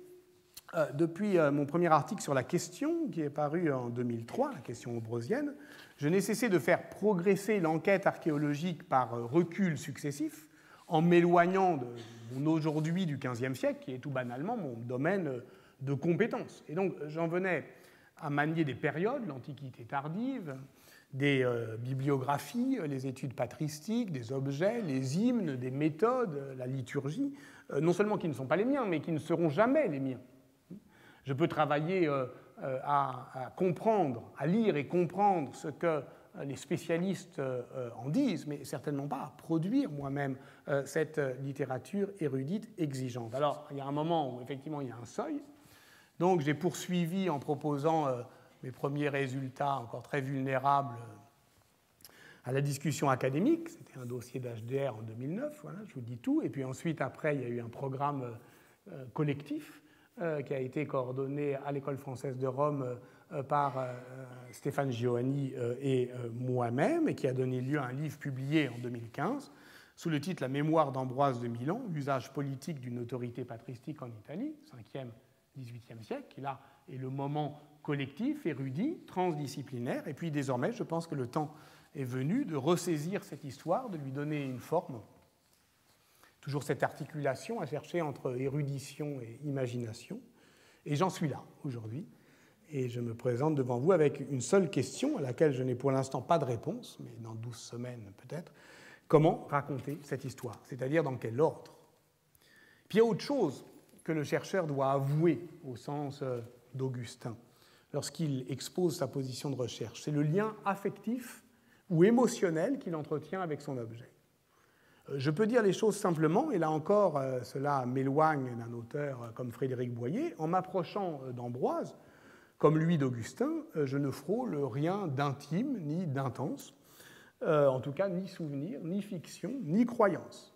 depuis mon premier article sur la question, qui est paru en 2003, la question aubrosienne, je n'ai cessé de faire progresser l'enquête archéologique par recul successif, en m'éloignant de mon aujourd'hui du XVe siècle, qui est tout banalement mon domaine de compétence. Et donc j'en venais à manier des périodes, l'Antiquité tardive, des bibliographies, les études patristiques, des objets, les hymnes, des méthodes, la liturgie, non seulement qui ne sont pas les miens, mais qui ne seront jamais les miens. Je peux travailler à comprendre, à lire et comprendre ce que les spécialistes en disent, mais certainement pas à produire moi-même cette littérature érudite exigeante. Alors, il y a un moment où, effectivement, il y a un seuil. Donc, j'ai poursuivi en proposant mes premiers résultats, encore très vulnérables, à la discussion académique. C'était un dossier d'HDR en 2009, voilà, je vous dis tout. Et puis ensuite, après, il y a eu un programme collectif qui a été coordonné à l'École française de Rome par Stéphane Giovanni et moi-même, et qui a donné lieu à un livre publié en 2015 sous le titre « La mémoire d'Ambroise de Milan, usage politique d'une autorité patristique en Italie, 5e, 18e siècle », qui là est le moment collectif, érudit, transdisciplinaire. Et puis désormais, je pense que le temps est venu de ressaisir cette histoire, de lui donner une forme. Toujours cette articulation à chercher entre érudition et imagination. Et j'en suis là aujourd'hui. Et je me présente devant vous avec une seule question à laquelle je n'ai pour l'instant pas de réponse, mais dans 12 semaines peut-être. Comment raconter cette histoire? C'est-à-dire dans quel ordre? Puis il y a autre chose que le chercheur doit avouer au sens d'Augustin lorsqu'il expose sa position de recherche. C'est le lien affectif ou émotionnel qu'il entretient avec son objet. Je peux dire les choses simplement, et là encore, cela m'éloigne d'un auteur comme Frédéric Boyer. En m'approchant d'Ambroise, comme lui d'Augustin, je ne frôle rien d'intime ni d'intense, en tout cas ni souvenir, ni fiction, ni croyance.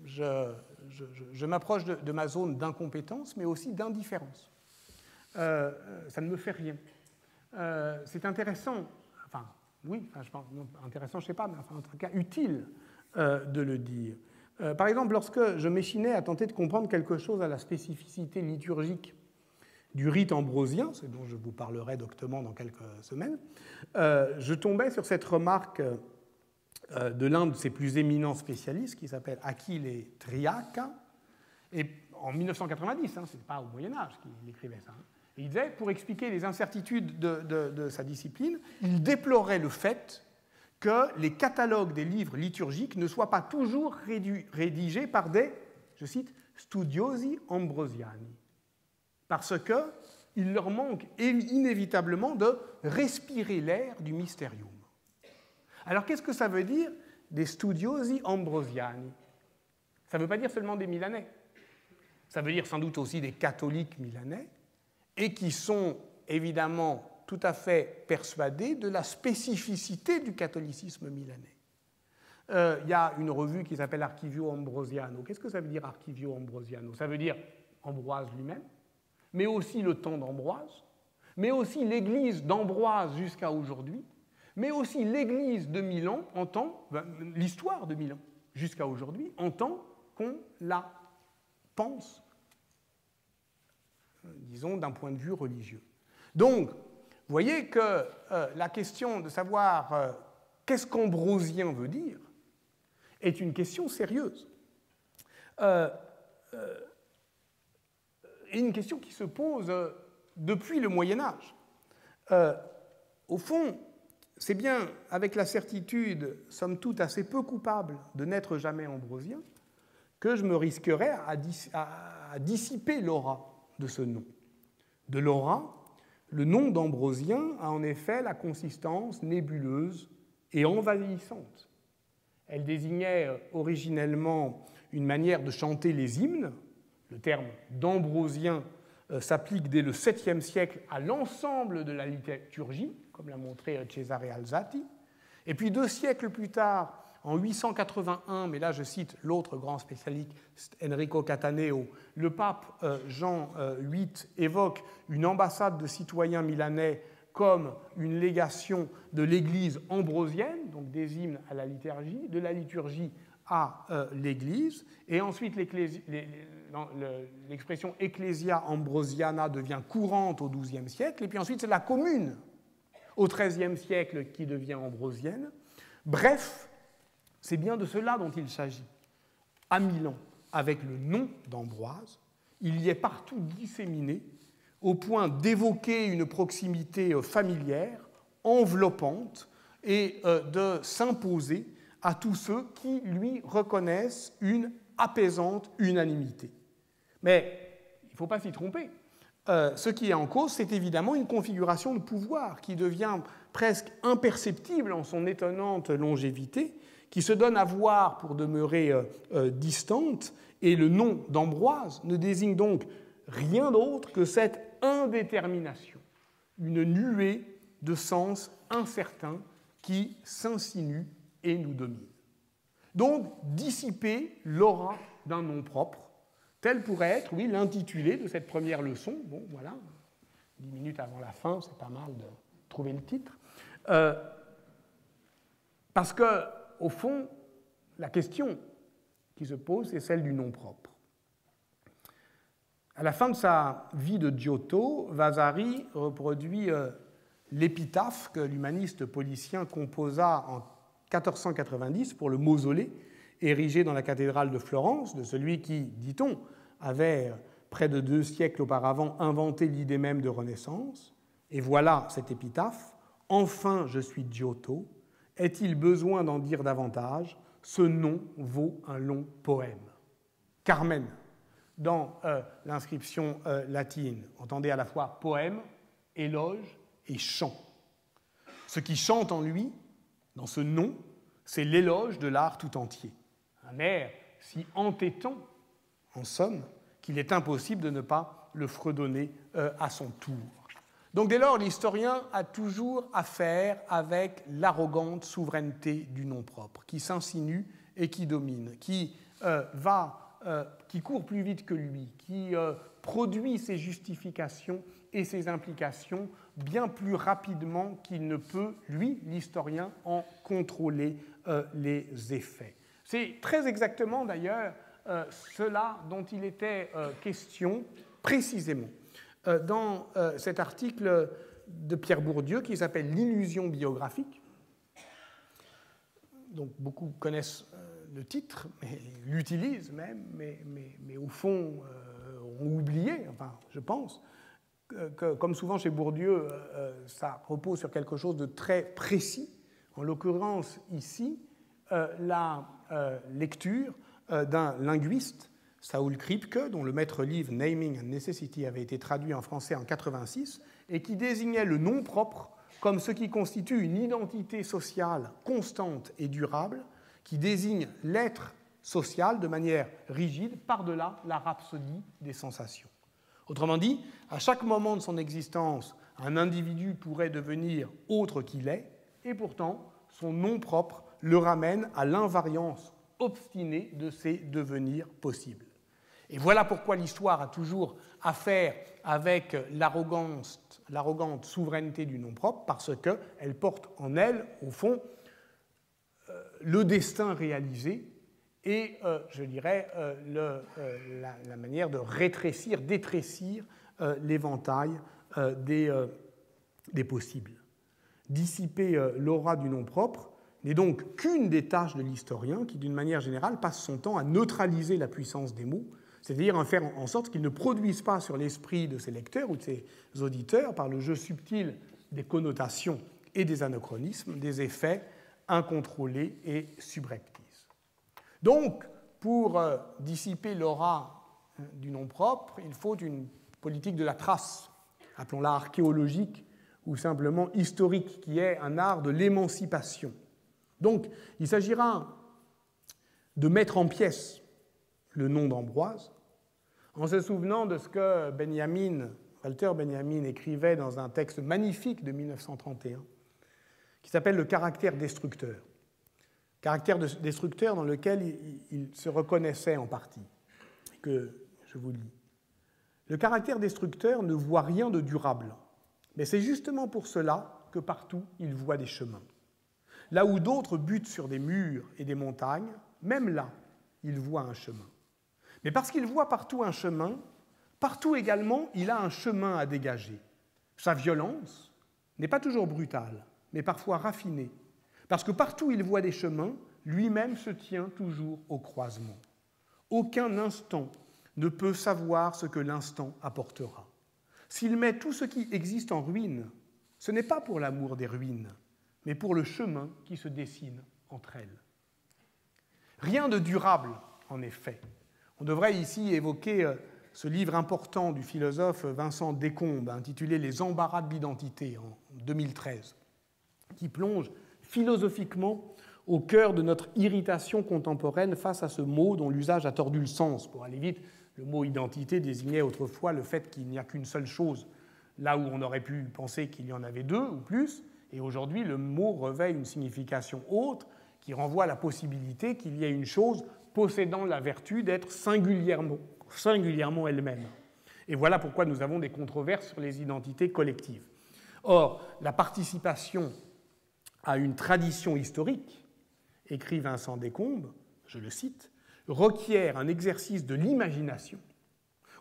Je m'approche de ma zone d'incompétence, mais aussi d'indifférence. Ça ne me fait rien. C'est intéressant, enfin, oui, je pense, non, intéressant, je ne sais pas, mais enfin, en tout cas utile de le dire. Par exemple, lorsque je m'échinais à tenter de comprendre quelque chose à la spécificité liturgique du rite ambrosien, c'est dont je vous parlerai doctement dans quelques semaines, je tombais sur cette remarque de l'un de ses plus éminents spécialistes, qui s'appelle Achille Triaca, et en 1990, ce n'est pas au Moyen-Âge qu'il écrivait ça, Il disait, pour expliquer les incertitudes de sa discipline, il déplorait le fait que les catalogues des livres liturgiques ne soient pas toujours rédigés par des, je cite, studiosi ambrosiani, parce qu'il leur manque inévitablement de respirer l'air du mysterium. Alors qu'est-ce que ça veut dire des studiosi ambrosiani? Ça ne veut pas dire seulement des Milanais. Ça veut dire sans doute aussi des catholiques milanais, et qui sont évidemment tout à fait persuadés de la spécificité du catholicisme milanais. Il y a une revue qui s'appelle Archivio Ambrosiano. Qu'est-ce que ça veut dire Archivio Ambrosiano? Ça veut dire Ambroise lui-même, mais aussi le temps d'Ambroise, mais aussi l'église d'Ambroise jusqu'à aujourd'hui, mais aussi l'église de Milan en tant, l'histoire de Milan jusqu'à aujourd'hui, en tant qu'on la pense, disons, d'un point de vue religieux. Donc, vous voyez que la question de savoir qu'est-ce qu'ambrosien veut dire est une question sérieuse. Et une question qui se pose depuis le Moyen-Âge. Au fond, c'est bien avec la certitude, somme toute assez peu coupable, de n'être jamais ambrosien, que je me risquerais à dissiper l'aura de ce nom. De l'aura, le nom d'ambrosien a en effet la consistance nébuleuse et envahissante. Elle désignait originellement une manière de chanter les hymnes. Le terme d'ambrosien s'applique dès le 7e siècle à l'ensemble de la liturgie, comme l'a montré Cesare Alzati. Et puis 2 siècles plus tard, en 881, mais là je cite l'autre grand spécialiste, Enrico Cataneo, le pape Jean VIII évoque une ambassade de citoyens milanais comme une légation de l'Église ambrosienne, donc des hymnes à la liturgie, de la liturgie à l'Église, et ensuite l'expression Ecclesia Ambrosiana devient courante au XIIe siècle, et puis ensuite c'est la commune au XIIIe siècle qui devient ambrosienne. Bref, c'est bien de cela dont il s'agit. À Milan, avec le nom d'Ambroise, il y est partout disséminé au point d'évoquer une proximité familière, enveloppante, et de s'imposer à tous ceux qui lui reconnaissent une apaisante unanimité. Mais il ne faut pas s'y tromper. Ce qui est en cause, c'est évidemment une configuration de pouvoir qui devient presque imperceptible en son étonnante longévité, qui se donne à voir pour demeurer distante, et le nom d'Ambroise ne désigne donc rien d'autre que cette indétermination, une nuée de sens incertains qui s'insinue et nous domine. Donc, dissiper l'aura d'un nom propre, tel pourrait être, oui, l'intitulé de cette première leçon. Bon, voilà, 10 minutes avant la fin, c'est pas mal de trouver le titre. Parce que, au fond, la question qui se pose, c'est celle du nom propre. À la fin de sa vie de Giotto, Vasari reproduit l'épitaphe que l'humaniste policien composa en 1490 pour le mausolée érigé dans la cathédrale de Florence, de celui qui, dit-on, avait, près de 2 siècles auparavant, inventé l'idée même de Renaissance. Et voilà cette épitaphe. « Enfin, je suis Giotto. Est-il besoin d'en dire davantage? Ce nom vaut un long poème. » Carmen, dans l'inscription latine, entendez à la fois poème, éloge et chant. Ce qui chante en lui, dans ce nom, c'est l'éloge de l'art tout entier. Un air si entêtant, en somme, qu'il est impossible de ne pas le fredonner à son tour. Donc dès lors, l'historien a toujours affaire avec l'arrogante souveraineté du nom propre, qui s'insinue et qui domine, qui court plus vite que lui, qui produit ses justifications et ses implications bien plus rapidement qu'il ne peut, lui, l'historien, en contrôler les effets. C'est très exactement, d'ailleurs, cela dont il était question précisément dans cet article de Pierre Bourdieu qui s'appelle « L'illusion biographique ». Donc beaucoup connaissent le titre, mais l'utilisent même, mais au fond ont oublié, enfin je pense, comme souvent chez Bourdieu, ça repose sur quelque chose de très précis. En l'occurrence, ici, la lecture d'un linguiste, Saul Kripke, dont le maître-livre Naming and Necessity avait été traduit en français en 1986, et qui désignait le nom propre comme ce qui constitue une identité sociale constante et durable, qui désigne l'être social de manière rigide par-delà la rhapsodie des sensations. Autrement dit, à chaque moment de son existence, un individu pourrait devenir autre qu'il est, et pourtant, son nom propre le ramène à l'invariance obstinée de ses devenirs possibles. Et voilà pourquoi l'histoire a toujours affaire avec l'arrogante souveraineté du nom propre, parce qu'elle porte en elle, au fond, le destin réalisé et, je dirais, la manière de rétrécir, d'étrécir l'éventail des possibles. Dissiper l'aura du nom propre n'est donc qu'une des tâches de l'historien qui, d'une manière générale, passe son temps à neutraliser la puissance des mots, c'est-à-dire à faire en sorte qu'ils ne produisent pas sur l'esprit de ses lecteurs ou de ses auditeurs, par le jeu subtil des connotations et des anachronismes, des effets incontrôlés et subreptices. Donc, pour dissiper l'aura du nom propre, il faut une politique de la trace, appelons-la archéologique ou simplement historique, qui est un art de l'émancipation. Donc, il s'agira de mettre en pièces le nom d'Ambroise, en se souvenant de ce que Walter Benjamin écrivait dans un texte magnifique de 1931, qui s'appelle « Le caractère destructeur ». Caractère destructeur dans lequel il se reconnaissait en partie, que je vous lis. « Le caractère destructeur ne voit rien de durable, mais c'est justement pour cela que partout il voit des chemins. Là où d'autres butent sur des murs et des montagnes, même là, il voit un chemin. Mais parce qu'il voit partout un chemin, partout également, il a un chemin à dégager. Sa violence n'est pas toujours brutale, mais parfois raffinée, parce que partout il voit des chemins, lui-même se tient toujours au croisement. Aucun instant ne peut savoir ce que l'instant apportera. S'il met tout ce qui existe en ruine, ce n'est pas pour l'amour des ruines, mais pour le chemin qui se dessine entre elles. » Rien de durable, en effet. On devrait ici évoquer ce livre important du philosophe Vincent Descombes, intitulé « Les embarras de l'identité » en 2013, qui plonge philosophiquement au cœur de notre irritation contemporaine face à ce mot dont l'usage a tordu le sens. Pour aller vite, le mot « identité » désignait autrefois le fait qu'il n'y a qu'une seule chose, là où on aurait pu penser qu'il y en avait deux ou plus, et aujourd'hui le mot revêt une signification autre qui renvoie à la possibilité qu'il y ait une chose possédant la vertu d'être singulièrement elle-même. Et voilà pourquoi nous avons des controverses sur les identités collectives. Or, la participation à une tradition historique, écrit Vincent Descombes, je le cite, requiert un exercice de l'imagination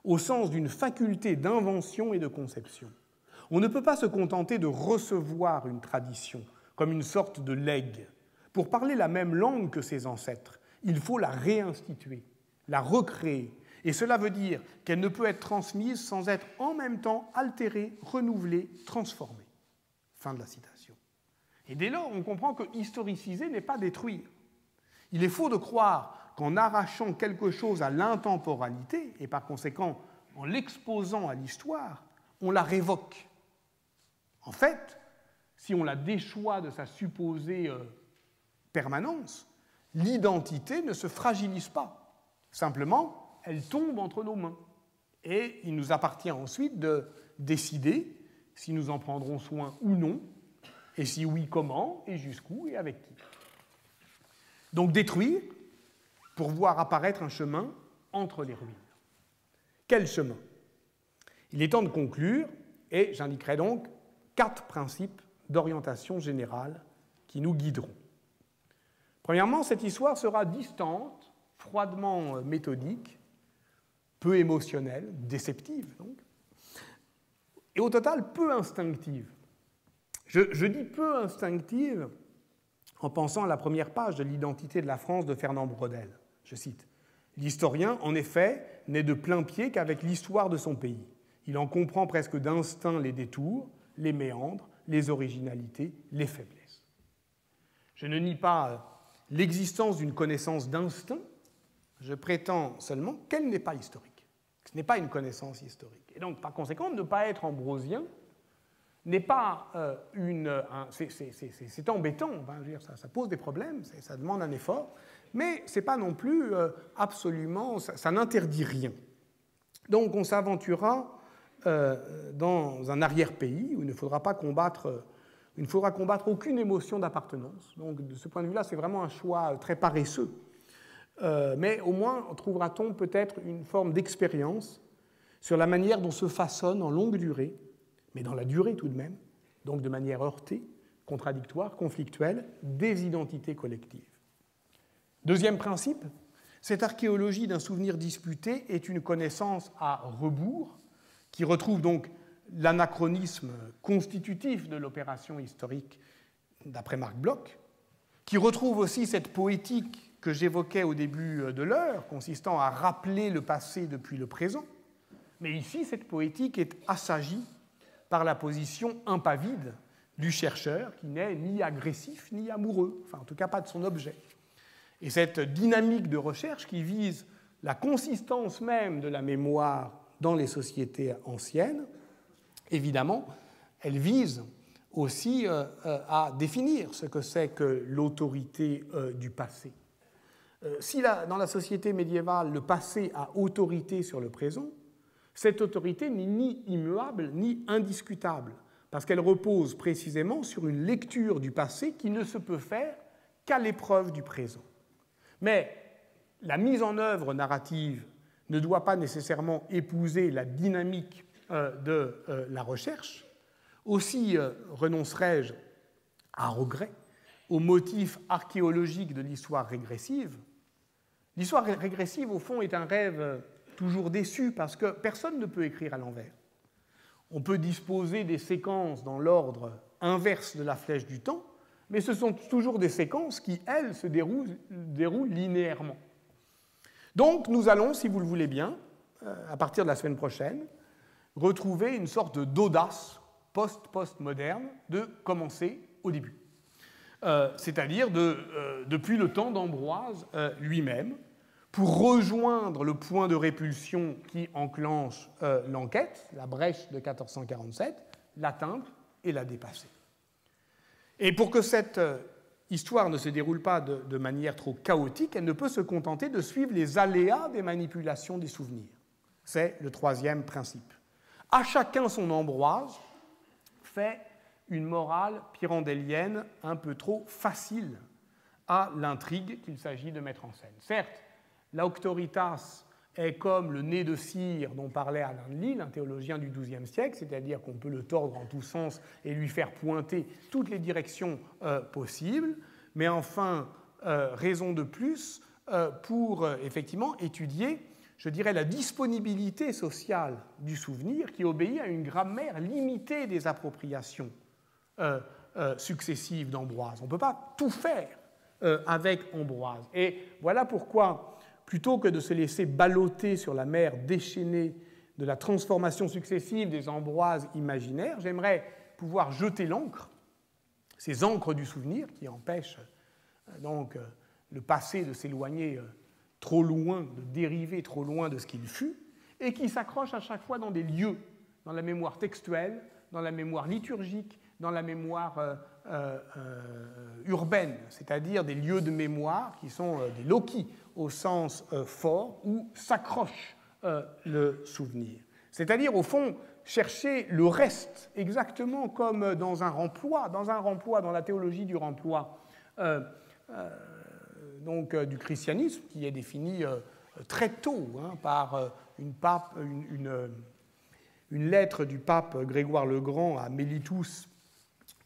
au sens d'une faculté d'invention et de conception. On ne peut pas se contenter de recevoir une tradition comme une sorte de legs. Pour parler la même langue que ses ancêtres, il faut la réinstituer, la recréer. Et cela veut dire qu'elle ne peut être transmise sans être en même temps altérée, renouvelée, transformée. Fin de la citation. Et dès lors, on comprend que historiciser n'est pas détruire. Il est faux de croire qu'en arrachant quelque chose à l'intemporalité, et par conséquent en l'exposant à l'histoire, on la révoque. En fait, si on la déchoit de sa supposée permanence, l'identité ne se fragilise pas. Simplement, elle tombe entre nos mains. Et il nous appartient ensuite de décider si nous en prendrons soin ou non, et si oui, comment, et jusqu'où, et avec qui. Donc détruire pour voir apparaître un chemin entre les ruines. Quel chemin ? Il est temps de conclure, et j'indiquerai donc 4 principes d'orientation générale qui nous guideront. Premièrement, cette histoire sera distante, froidement méthodique, peu émotionnelle, déceptive donc, et au total peu instinctive. Je dis peu instinctive en pensant à la première page de l'Identité de la France de Fernand Braudel. Je cite : « L'historien, en effet, n'est de plain pied qu'avec l'histoire de son pays. Il en comprend presque d'instinct les détours, les méandres, les originalités, les faiblesses. Je ne nie pas l'existence d'une connaissance d'instinct, je prétends seulement qu'elle n'est pas historique. Ce n'est pas une connaissance historique. Et donc, par conséquent, ne pas être ambrosien n'est pas c'est embêtant, je veux dire, ça pose des problèmes, ça demande un effort, mais ce n'est pas non plus absolument, ça n'interdit rien. Donc, on s'aventurera dans un arrière-pays où il ne faudra combattre aucune émotion d'appartenance. Donc, de ce point de vue-là, c'est vraiment un choix très paresseux. Mais au moins, trouvera-t-on peut-être une forme d'expérience sur la manière dont se façonnent en longue durée, mais dans la durée tout de même, donc de manière heurtée, contradictoire, conflictuelle, des identités collectives. Deuxième principe, cette archéologie d'un souvenir disputé est une connaissance à rebours, qui retrouve donc l'anachronisme constitutif de l'opération historique d'après Marc Bloch, qui retrouve aussi cette poétique que j'évoquais au début de l'heure, consistant à rappeler le passé depuis le présent. Mais ici, cette poétique est assagie par la position impavide du chercheur, qui n'est ni agressif ni amoureux, enfin en tout cas pas de son objet. Et cette dynamique de recherche qui vise la consistance même de la mémoire dans les sociétés anciennes, évidemment, elle vise aussi à définir ce que c'est que l'autorité du passé. Si dans la société médiévale, le passé a autorité sur le présent, cette autorité n'est ni immuable ni indiscutable, parce qu'elle repose précisément sur une lecture du passé qui ne se peut faire qu'à l'épreuve du présent. Mais la mise en œuvre narrative ne doit pas nécessairement épouser la dynamique de la recherche. Aussi renoncerai-je à regret au motif archéologique de l'histoire régressive. L'histoire régressive, au fond, est un rêve toujours déçu parce que personne ne peut écrire à l'envers. On peut disposer des séquences dans l'ordre inverse de la flèche du temps, mais ce sont toujours des séquences qui, elles, se déroulent linéairement. Donc, nous allons, si vous le voulez bien, à partir de la semaine prochaine, retrouver une sorte d'audace post-postmoderne de commencer au début. C'est-à-dire depuis le temps d'Ambroise lui-même, pour rejoindre le point de répulsion qui enclenche l'enquête, la brèche de 1447, l'atteindre et la dépasser. Et pour que cette histoire ne se déroule pas de manière trop chaotique, elle ne peut se contenter de suivre les aléas des manipulations des souvenirs. C'est le troisième principe. À chacun son Ambroise fait une morale pyrandélienne un peu trop facile à l'intrigue qu'il s'agit de mettre en scène. Certes, l'auctoritas est comme le nez de cire dont parlait Alain de Lille, un théologien du XIIe siècle, c'est-à-dire qu'on peut le tordre en tous sens et lui faire pointer toutes les directions possibles, mais enfin, raison de plus pour effectivement étudier, je dirais, la disponibilité sociale du souvenir qui obéit à une grammaire limitée des appropriations successives d'Ambroise. On ne peut pas tout faire avec Ambroise. Et voilà pourquoi, plutôt que de se laisser balloter sur la mer déchaînée de la transformation successive des Ambroises imaginaires, j'aimerais pouvoir jeter l'ancre, ces ancres du souvenir qui empêchent donc le passé de s'éloigner trop loin, de dériver trop loin de ce qu'il fut, et qui s'accrochent à chaque fois dans des lieux, dans la mémoire textuelle, dans la mémoire liturgique, dans la mémoire urbaine, c'est-à-dire des lieux de mémoire qui sont des loci au sens fort, où s'accroche le souvenir. C'est-à-dire, au fond, chercher le reste, exactement comme dans un remploi, dans la théologie du remploi, donc du christianisme, qui est défini très tôt par une lettre du pape Grégoire le Grand à Mellitus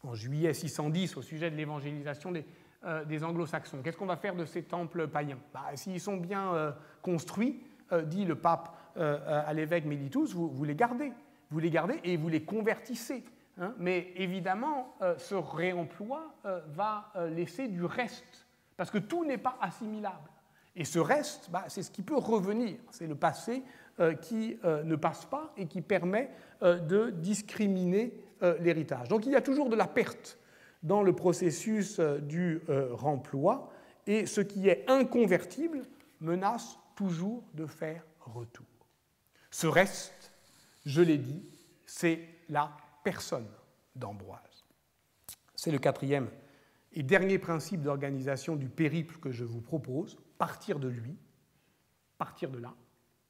en juillet 610 au sujet de l'évangélisation des anglo-saxons. Qu'est-ce qu'on va faire de ces temples païens ? S'ils sont bien construits, dit le pape à l'évêque Mellitus, vous les gardez et vous les convertissez. Mais évidemment, ce réemploi va laisser du reste, parce que tout n'est pas assimilable. Et ce reste, c'est ce qui peut revenir, c'est le passé qui ne passe pas et qui permet de discriminer l'héritage. Donc il y a toujours de la perte dans le processus du remploi, et ce qui est inconvertible menace toujours de faire retour. Ce reste, je l'ai dit, c'est la personne d'Ambroise. C'est le quatrième et dernier principe d'organisation du périple que je vous propose, partir de lui, partir de là,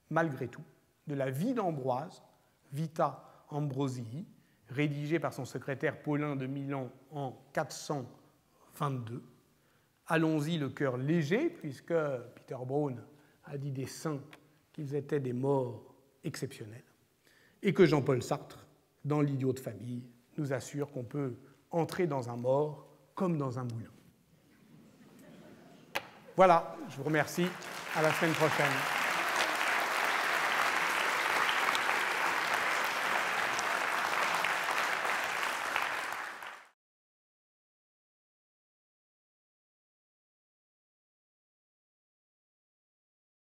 malgré tout, de la vie d'Ambroise, Vita Ambrosii, rédigée par son secrétaire Paulin de Milan en 422. Allons-y le cœur léger, puisque Peter Brown a dit des saints qu'ils étaient des morts exceptionnels, et que Jean-Paul Sartre, dans L'idiot de famille, nous assure qu'on peut entrer dans un mort comme dans un moulin. Voilà, je vous remercie. À la semaine prochaine.